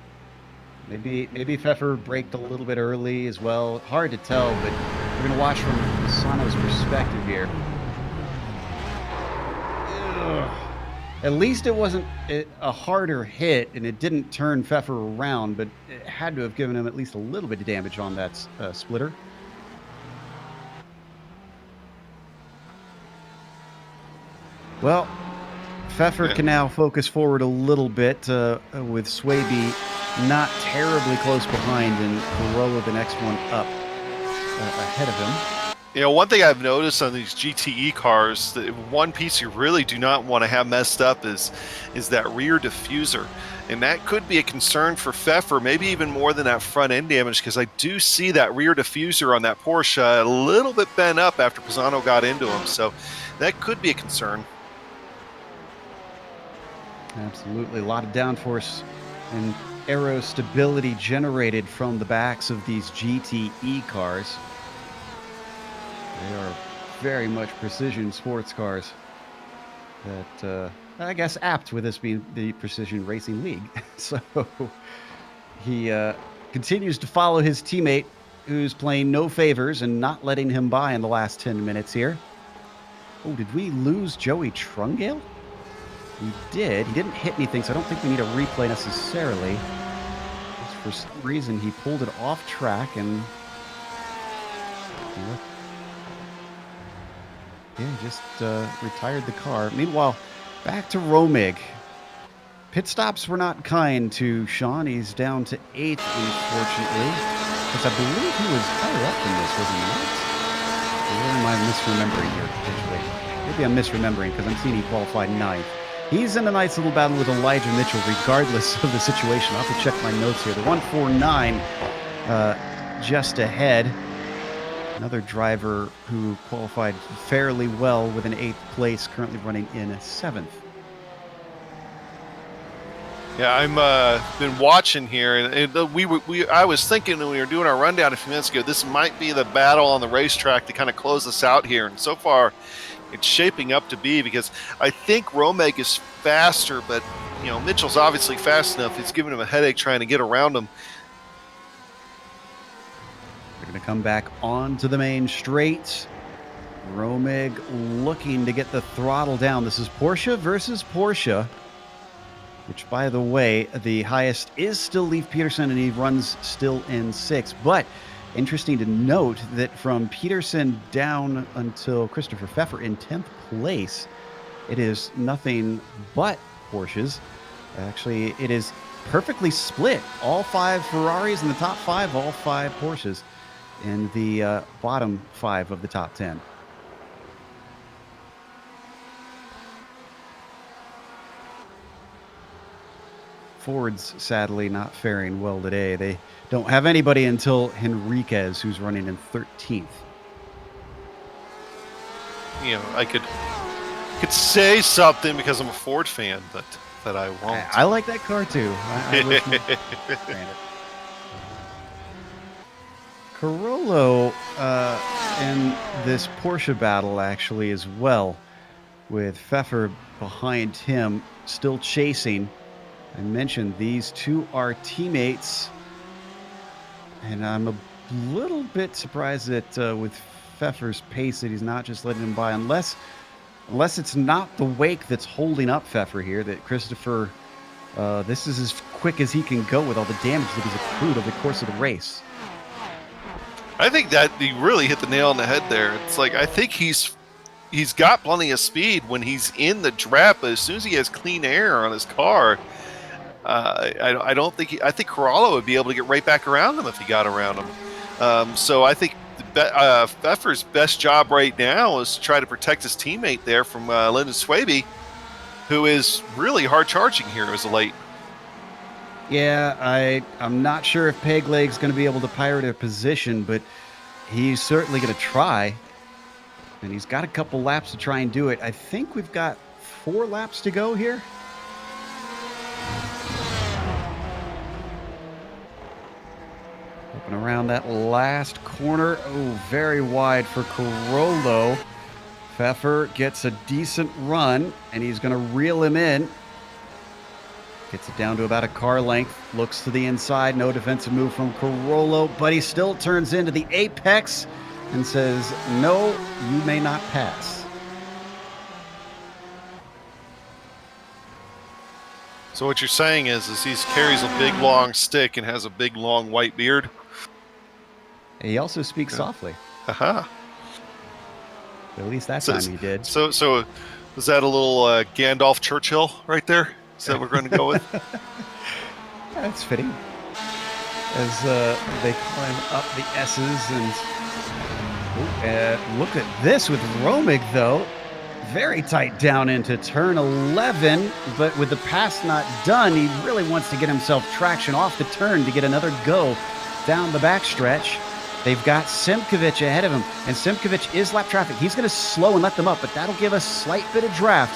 Maybe Pfeffer braked a little bit early as well. Hard to tell, but we're going to watch from Pisano's perspective here. Ugh. At least it wasn't a harder hit, and it didn't turn Pfeffer around, but it had to have given him at least a little bit of damage on that splitter. Well, Pfeffer can now focus forward a little bit with Swaby not terribly close behind, and Carollo the next one up ahead of him.
You know, one thing I've noticed on these GTE cars, that one piece you really do not want to have messed up is that rear diffuser. And that could be a concern for Pfeffer, maybe even more than that front end damage, because I do see that rear diffuser on that Porsche a little bit bent up after Pisano got into him. So that could be a concern.
Absolutely. A lot of downforce and aero stability generated from the backs of these GTE cars. They are very much precision sports cars that, I guess, apt with this being the Precision Racing League. So he continues to follow his teammate, who's playing no favors and not letting him by in the last 10 minutes here. Oh, did we lose Joey Trungale? We did. He didn't hit anything, so I don't think we need a replay necessarily. Just for some reason, he pulled it off track and... yeah, just retired the car. Meanwhile, back to Romig. Pit stops were not kind to Sean. He's down to 8th, unfortunately. Because I believe he was higher up than this, was he not? Or am I misremembering here, potentially? Maybe I'm misremembering, because I'm seeing he qualified 9th. He's in a nice little battle with Elijah Mitchell, regardless of the situation. I'll have to check my notes here. The 149 just ahead. Another driver who qualified fairly well with an 8th place, currently running in 7th.
Yeah, I'm been watching here, and I was thinking when we were doing our rundown a few minutes ago, this might be the battle on the racetrack to kind of close us out here. And so far, it's shaping up to be, because I think Romig is faster, but you know, Mitchell's obviously fast enough. It's giving him a headache trying to get around him.
We're going to come back onto the main straight. Romig looking to get the throttle down. This is Porsche versus Porsche, which, by the way, the highest is still Leif Peterson, and he runs still in 6th. But interesting to note that from Peterson down until Christopher Pfeffer in 10th place, it is nothing but Porsches. Actually, it is perfectly split. All 5 Ferraris in the top 5, all 5 Porsches in the bottom 5 of the top 10. Ford's sadly not faring well today. They don't have anybody until Henriquez, who's running in 13th.
You know, I could say something because I'm a Ford fan, but I won't.
I like that car too. I wish more ran it. Carollo in this Porsche battle actually as well, with Pfeffer behind him, still chasing. I mentioned these two are teammates, and I'm a little bit surprised that with
Pfeffer's pace that he's not just letting him by, unless it's not the wake that's holding up Pfeffer here, that Christopher, this is as quick as he can go with all the damage that he's accrued over the course of the race.
I think that he really hit the nail on the head there. It's like, I think he's got plenty of speed when he's in the draft, but as soon as he has clean air on his car, I don't think I think Corallo would be able to get right back around him if he got around him. So I think Pfeffer's best job right now is to try to protect his teammate there from Lyndon Swaby, who is really hard charging here as of late.
Yeah, I'm not sure if Pegleg's going to be able to pirate a position, but he's certainly going to try. And he's got a couple laps to try and do it. I think we've got 4 laps to go here. Open around that last corner. Oh, very wide for Corollo. Pfeffer gets a decent run, and he's going to reel him in. Gets it down to about a car length. Looks to the inside. No defensive move from Corollo, but he still turns into the apex and says, no, you may not pass.
So what you're saying is he carries a big long stick and has a big long white beard.
And he also speaks softly.
Uh-huh.
At least that time he did.
So was that a little Gandalf Churchill right there? Is that what we're going to go with?
That's fitting. As they climb up the S's and look at this with Romig, though. Very tight down into turn 11, but with the pass not done, he really wants to get himself traction off the turn to get another go down the backstretch. They've got Simkovic ahead of him, and Simkovic is lap traffic. He's going to slow and let them up, but that'll give a slight bit of draft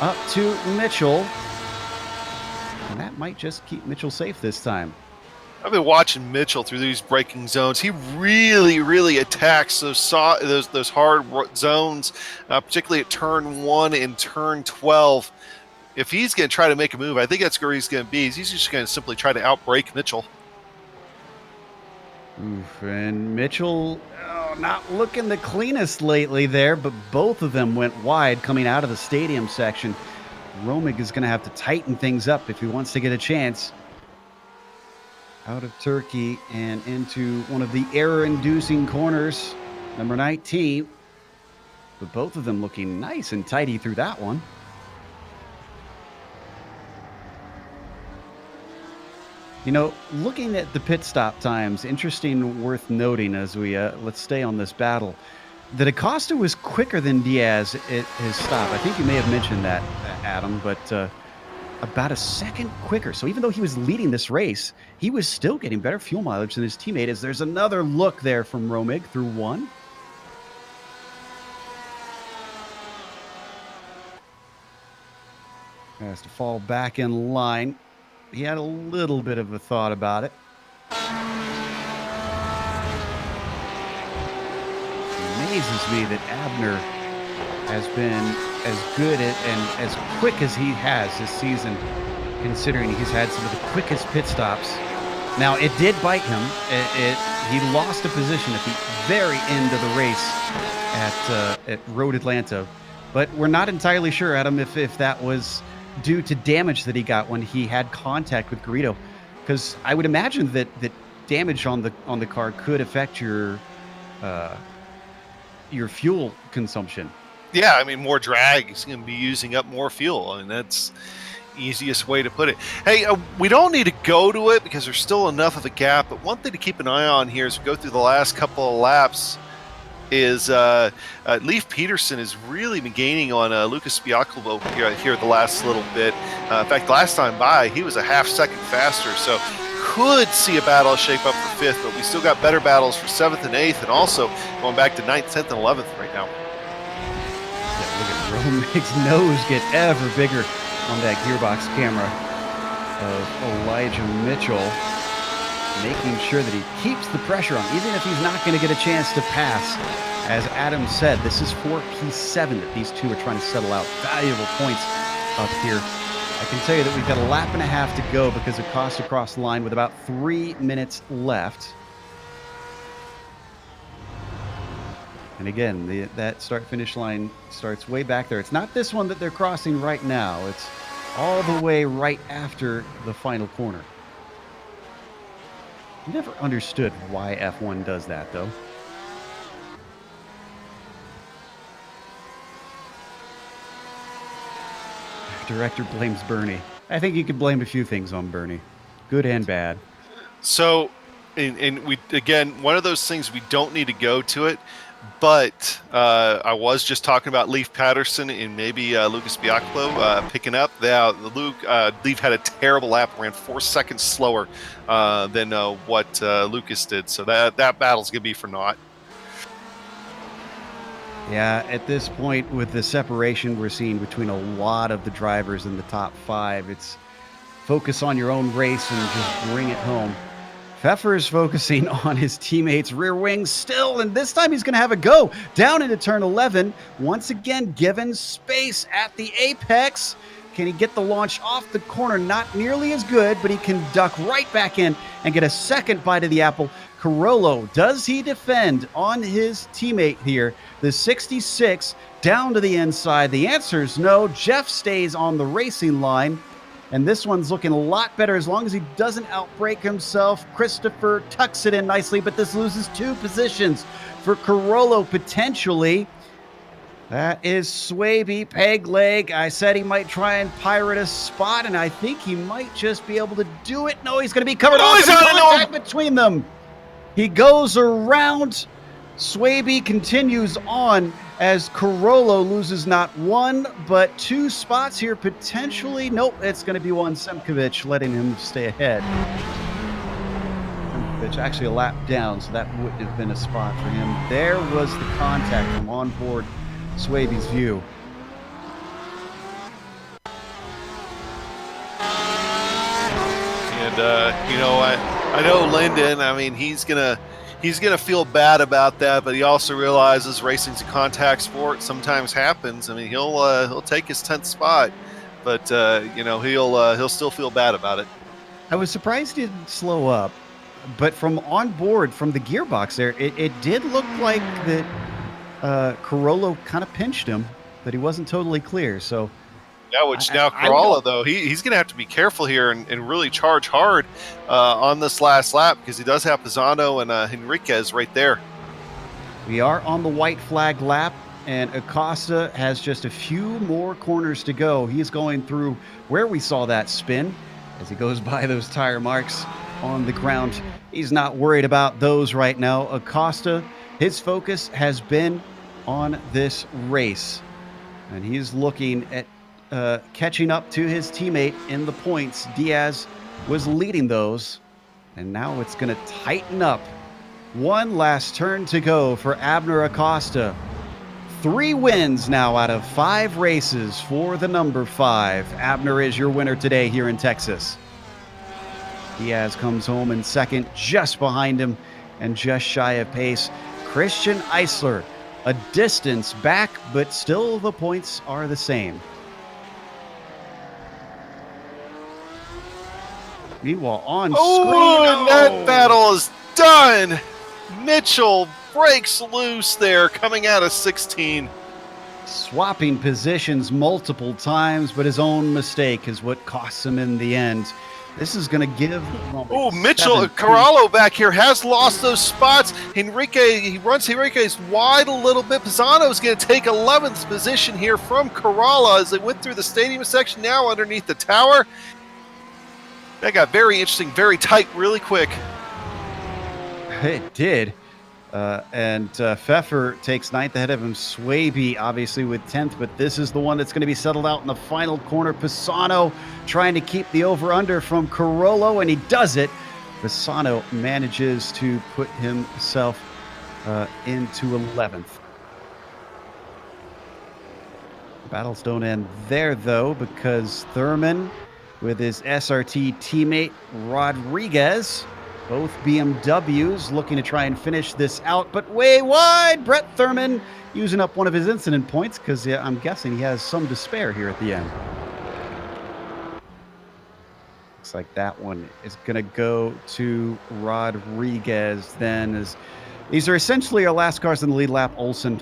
up to Mitchell. And that might just keep Mitchell safe this time.
I've been watching Mitchell through these braking zones. He really, really attacks those hard zones, particularly at turn 1 and turn 12. If he's going to try to make a move, I think that's where he's going to be. He's just going to simply try to outbrake Mitchell.
Oof, and Mitchell, not looking the cleanest lately there, but both of them went wide coming out of the stadium section. Romig is going to have to tighten things up if he wants to get a chance. Out of Turkey and into one of the error-inducing corners, number 19. But both of them looking nice and tidy through that one. You know, looking at the pit stop times, interesting, worth noting as we let's stay on this battle. That Acosta was quicker than Diaz at his stop. I think you may have mentioned that, Adam, but about a second quicker. So even though he was leading this race, he was still getting better fuel mileage than his teammate. As there's another look there from Romig through 1. Has to fall back in line. He had a little bit of a thought about it. It amazes me that Abner has been as good and as quick as he has this season, considering he's had some of the quickest pit stops. Now, it did bite him. He lost a position at the very end of the race at Road Atlanta, but we're not entirely sure, Adam, if that was due to damage that he got when he had contact with Garrido, because I would imagine that damage on the car could affect your fuel consumption.
Yeah, I mean, more drag is going to be using up more fuel. I mean, that's the easiest way to put it. Hey, we don't need to go to it because there's still enough of a gap, but one thing to keep an eye on here as we go through the last couple of laps is Leif Peterson has really been gaining on Lucas Spiakovo here at the last little bit. In fact, last time by, he was a half second faster, so could see a battle shape up for 5th, but we still got better battles for 7th and 8th, and also going back to 9th, 10th, and 11th right now.
Yeah, look at Romig's nose get ever bigger on that gearbox camera of Elijah Mitchell, making sure that he keeps the pressure on, even if he's not going to get a chance to pass. As Adam said, this is for P7 that these two are trying to settle out. Valuable points up here. I can tell you that we've got a lap and a half to go because of Costa crossed the line with about 3 minutes left.
And again, that start-finish line starts way back there. It's not this one that they're crossing right now. It's all the way right after the final corner. Never understood why F1 does that, though. Director blames Bernie. I think you could blame a few things on Bernie, good and bad.
So, and we, again, one of those things, we don't need to go to it, but I was just talking about Leif Patterson and maybe Lucas Biacco picking up. Leif had a terrible lap, ran 4 seconds slower than what Lucas did. So that battle's going to be for naught.
Yeah, at this point, with the separation we're seeing between a lot of the drivers in the top 5, it's focus on your own race and just bring it home. Pfeffer's focusing on his teammates' rear wings still, and this time he's going to have a go down into turn 11. Once again, given space at the apex. Can he get the launch off the corner? Not nearly as good, but he can duck right back in and get a second bite of the apple. Carollo, does he defend on his teammate here? The 66 down to the inside. The answer is no. Jeff stays on the racing line. And this one's looking a lot better as long as he doesn't outbrake himself. Christopher tucks it in nicely, but this loses 2 positions for Carollo potentially. That is Swaby, peg leg. I said he might try and pirate a spot, and I think he might just be able to do it. No, he's going to be covered off. Contact between them. He goes around. Swaby continues on as Carollo loses not 1, but 2 spots here potentially. Nope, it's going to be one. Semkovic letting him stay ahead. Semkovic actually a lap down, so that wouldn't have been a spot for him. There was the contact from on board Swaby's view.
And I know Lyndon. I mean, he's gonna feel bad about that, but he also realizes racing's a contact sport. Sometimes happens. I mean, he'll take his 10th spot, but he'll still feel bad about it.
I was surprised he didn't slow up, but from on board, from the gearbox there, it did look like that Carollo kind of pinched him, that he wasn't totally clear. So
now Carollo, though, he's going to have to be careful here and really charge hard on this last lap, because he does have Pisano and Henriquez right there.
We are on the white flag lap, and Acosta has just a few more corners to go. He is going through where we saw that spin as he goes by those tire marks on the ground. He's not worried about those right now. Acosta, his focus has been on this race, and he's looking at catching up to his teammate in the points. Diaz was leading those, and now it's going to tighten up. One last turn to go for Abner Acosta. 3 wins now out of 5 races for the number 5. Abner is your winner today here in Texas. Diaz comes home in second, just behind him and just shy of pace. Christian Eisler, a distance back, but still the points are the same. Meanwhile, on screen,
and that battle is done. Mitchell breaks loose there, coming out of 16.
Swapping positions multiple times, but his own mistake is what costs him in the end. This is going to give...
Oh, Mitchell, Carollo back here has lost those spots. He runs Henriquez wide a little bit. Pisano's going to take 11th position here from Carollo as they went through the stadium section, now underneath the tower. That got very interesting, very tight, really quick.
It did. And Pfeffer takes 9th ahead of him. Swaby, obviously, with 10th, but this is the one that's going to be settled out in the final corner. Pisano trying to keep the over-under from Carollo, and he does it. Pisano manages to put himself into 11th. Battles don't end there, though, because Thurman, with his SRT teammate Rodriguez, both BMWs looking to try and finish this out, but way wide. Brett Thurman using up one of his incident points, because I'm guessing he has some to spare here at the end. Looks like that one is going to go to Rodriguez then, as These are essentially our last cars in the lead lap. Olsen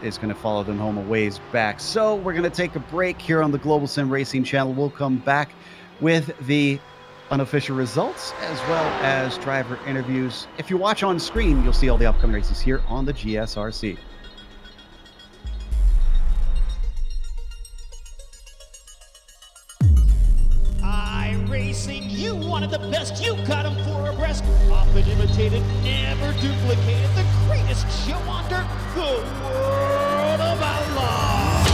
is going to follow them home a ways back. So we're going to take a break here on the Global Sim Racing channel. We'll come back with the unofficial results as well as driver interviews. If you watch on screen, you'll see all the upcoming races here on the GSRC.
iRacing, you wanted the best, you got him for abreast. Often imitated, never duplicated. The greatest show on dirt, the World of Outlaw.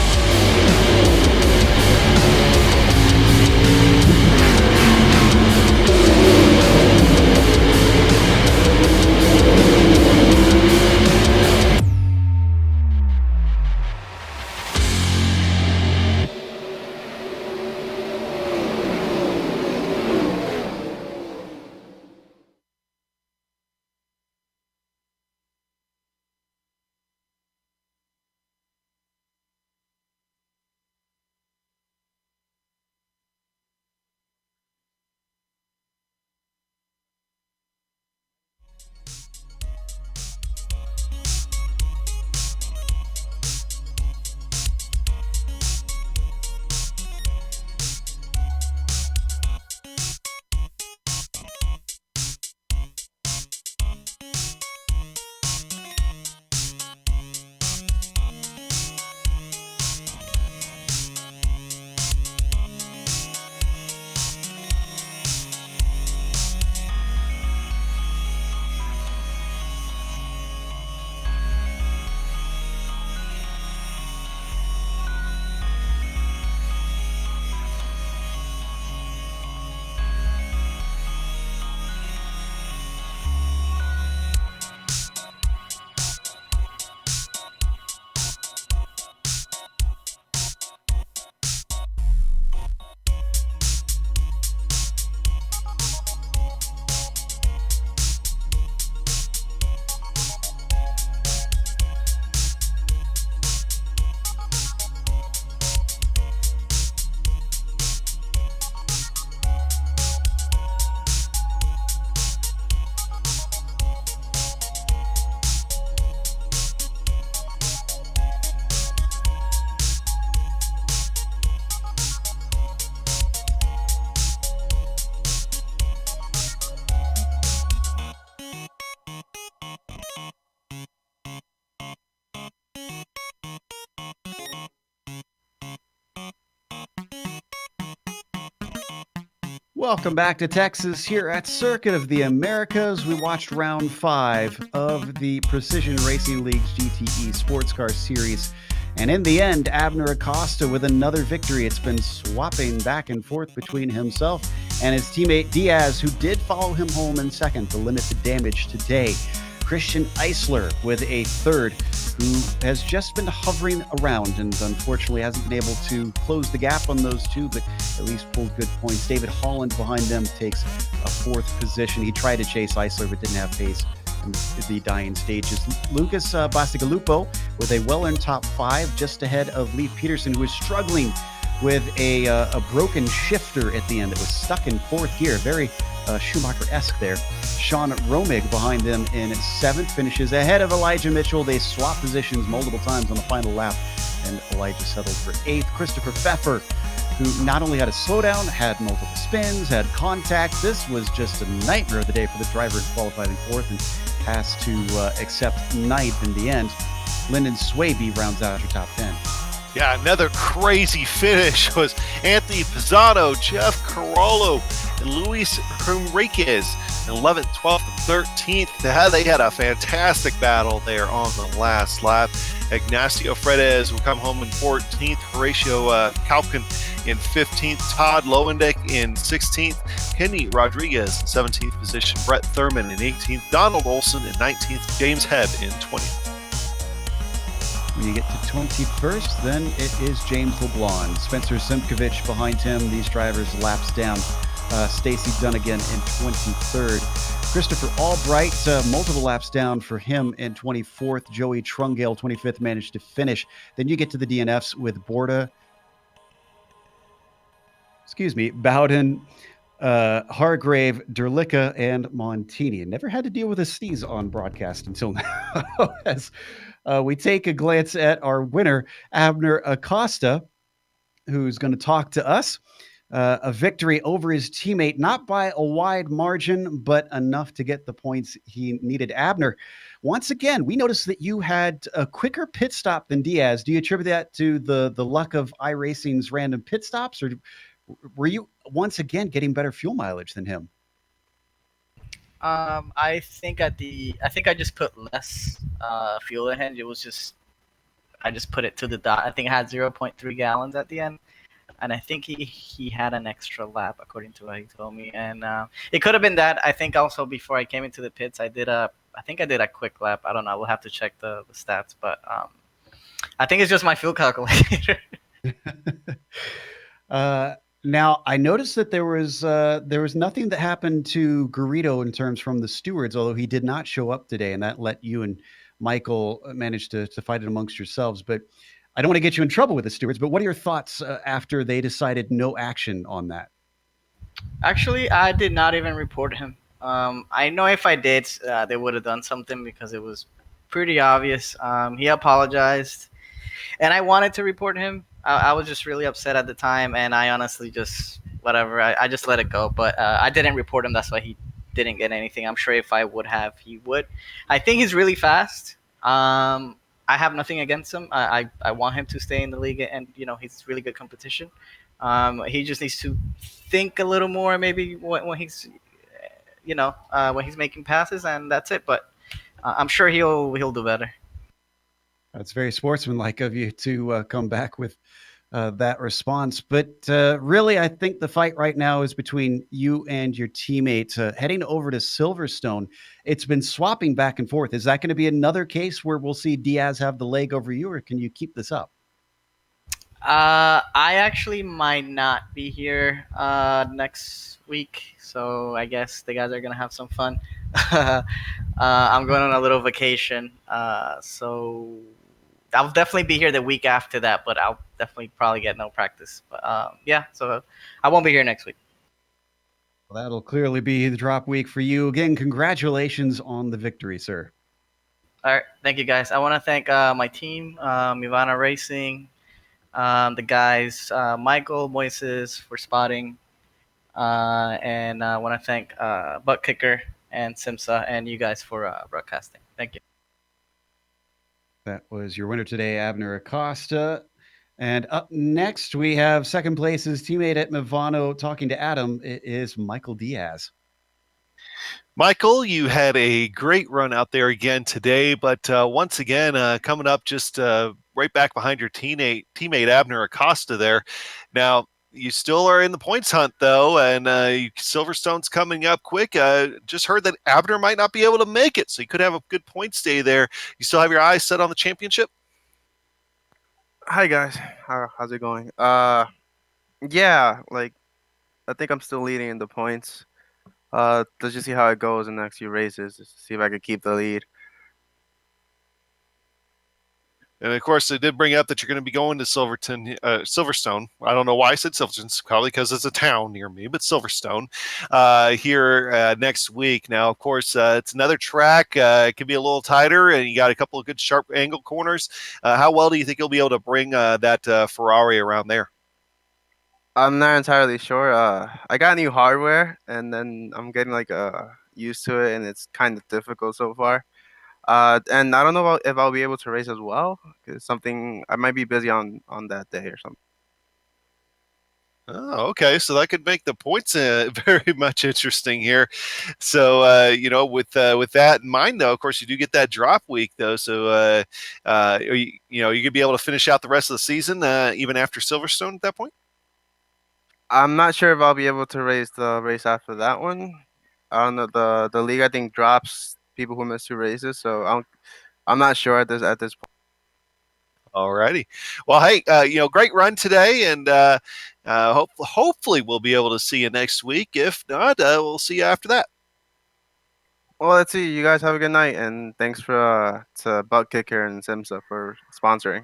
Welcome back to Texas here at Circuit of the Americas. We watched round 5 of the Precision Racing League's GTE Sportscar Series. And in the end, Abner Acosta with another victory. It's been swapping back and forth between himself and his teammate Diaz, who did follow him home in second to limit the damage today. Christian Eisler with a third, who has just been hovering around and unfortunately hasn't been able to close the gap on those two, but at least pulled good points. David Holland behind them takes a fourth position. He tried to chase Eisler, but didn't have pace in the dying stages. Lucas Bastigalupo with a well-earned top 5, just ahead of Leif Peterson, who was struggling with a broken shifter at the end. It was stuck in fourth gear. Very Schumacher-esque there. Sean Romig behind them in 7th, finishes ahead of Elijah Mitchell. They swap positions multiple times on the final lap, and Elijah settled for 8th. Christopher Pfeffer, who not only had a slowdown, had multiple spins, had contact. This was just a nightmare of the day for the driver, who qualified in 4th and has to accept 9th in the end. Lyndon Swaby rounds out your top 10.
Yeah, another crazy finish was Anthony Pisano, Jeff Carollo, and Luis Henriquez in 11th, 12th, and 13th. They had a fantastic battle there on the last lap. Ignacio Fredes will come home in 14th, Horatio Kalkin in 15th, Todd Lowendick in 16th, Kenny Rodriguez in 17th position, Brett Thurman in 18th, Donald Olson in 19th, James Hebb in 20th.
When you get to 21st, then it is James LeBlanc. Spencer Simkovich behind him. These drivers laps down. Stacy Dunnigan in 23rd. Christopher Albright, multiple laps down for him in 24th. Joey Trungale, 25th, managed to finish. Then you get to the DNFs with Bowden, Hargrave, Derlicka, and Montini. Never had to deal with a sneeze on broadcast until now. As we take a glance at our winner, Abner Acosta, who's going to talk to us. A victory over his teammate, not by a wide margin, but enough to get the points he needed. Abner, once again, we noticed that you had a quicker pit stop than Diaz. Do you attribute that to the luck of iRacing's random pit stops, or were you once again getting better fuel mileage than him?
I think I just put less fuel in it. It was just I just put it to the dot. I think it had 0.3 gallons at the end, and I think he had an extra lap according to what he told me. And it could have been that. I think also before I came into the pits, I think I did a quick lap. I don't know. We'll have to check the stats, but I think it's just my fuel calculator.
uh, Now, I noticed that there was nothing that happened to Garrido in terms from the stewards, although he did not show up today, and that let you and Michael manage to fight it amongst yourselves. But I don't want to get you in trouble with the stewards. But what are your thoughts after they decided no action on that?
Actually, I did not even report him. I know if I did, they would have done something because it was pretty obvious. He apologized, and I wanted to report him. I was just really upset at the time, and I honestly just whatever. I just let it go. But I didn't report him. That's why he didn't get anything. I'm sure if I would have, he would. I think he's really fast. I have nothing against him. I want him to stay in the league, and he's really good competition. He just needs to think a little more, maybe when he's when he's making passes, and that's it. But I'm sure he'll do better.
It's very sportsmanlike of you to come back with that response. But really, I think the fight right now is between you and your teammate heading over to Silverstone. It's been swapping back and forth. Is that going to be another case where we'll see Diaz have the leg over you, or can you keep this up?
I actually might not be here next week, so I guess the guys are gonna have some fun. I'm going on a little vacation, so I'll definitely be here the week after that, but I'll definitely probably get no practice. But yeah, so I won't be here next week.
Well, that'll clearly be the drop week for you. Again, congratulations on the victory, sir.
All right, thank you guys. I want to thank my team, Ivana Racing, the guys, Michael, Moises for spotting, and I want to thank Butt Kicker and Simsa and you guys for broadcasting. Thank you.
That was your winner today, Abner Acosta. And up next, we have second place's teammate at Movano talking to Adam. It is Michael Diaz.
Michael, you had a great run out there again today, but once again, coming up just right back behind your teammate Abner Acosta there. Now, you still are in the points hunt, though, and Silverstone's coming up quick. Just heard that Abner might not be able to make it, so you could have a good points day there. You still have your eyes set on the championship?
Hi guys, how's it going? Yeah, like I think I'm still leading in the points. Let's just see how it goes in the next few races. Just to see if I could keep the lead.
And of course, they did bring up that you're going to be going to Silverstone. I don't know why I said Silverstone, probably because it's a town near me, but Silverstone here next week. Now, of course, it's another track. It can be a little tighter, and you got a couple of good sharp angle corners. How well do you think you'll be able to bring that Ferrari around there?
I'm not entirely sure. I got new hardware, and then I'm getting used to it, and it's kind of difficult so far. And I don't know if I'll be able to race as well, because something I might be busy on that day or something.
Oh, okay. So that could make the points very much interesting here. So, with that in mind, though, of course, you do get that drop week, though. So, you're gonna be able to finish out the rest of the season even after Silverstone at that point.
I'm not sure if I'll be able to race the race after that one. I don't know. The league I think drops people who miss two races, so I'm not sure at this point.
Alrighty. Well, hey, great run today, and hopefully we'll be able to see you next week. If not, we'll see you after that.
Well, let's see. You guys have a good night, and thanks for to Butt Kicker and Simsa for sponsoring.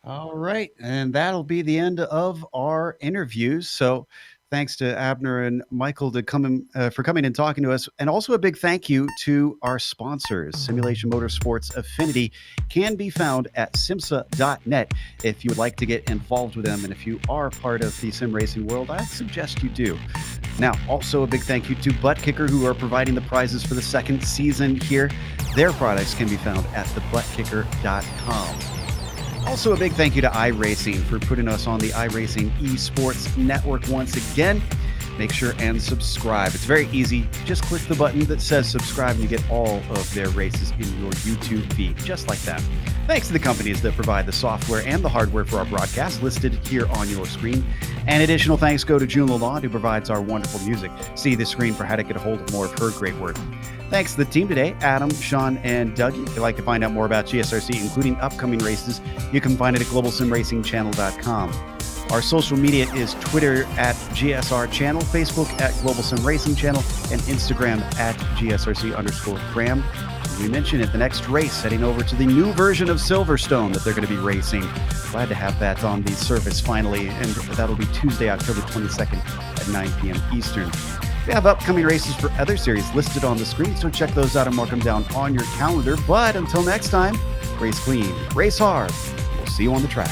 All right, and that'll be the end of our interviews. So, thanks to Abner and Michael for coming and talking to us, and also a big thank you to our sponsors. Simulation Motorsports Affinity can be found at simsa.net if you would like to get involved with them, and if you are part of the sim racing world, I suggest you do. Now, also a big thank you to Butt Kicker, who are providing the prizes for the second season here. Their products can be found at thebuttkicker.com. Also, a big thank you to iRacing for putting us on the iRacing eSports Network once again. Make sure and subscribe. It's very easy. Just click the button that says subscribe and you get all of their races in your YouTube feed, just like that. Thanks to the companies that provide the software and the hardware for our broadcast listed here on your screen. And additional thanks go to June Lalonde, who provides our wonderful music. See the screen for how to get a hold of more of her great work. Thanks to the team today, Adam, Sean, and Doug. If you'd like to find out more about GSRC, including upcoming races, you can find it at globalsimracingchannel.com. Our social media is Twitter at GSR Channel, Facebook at Global Sim Racing Channel, and Instagram at GSRC_Graham. We mentioned at the next race, heading over to the new version of Silverstone that they're going to be racing. Glad to have that on the surface finally, and that'll be Tuesday, October 22nd at 9 p.m. Eastern. We have upcoming races for other series listed on the screen, so check those out and mark them down on your calendar. But until next time, race clean, race hard. We'll see you on the track.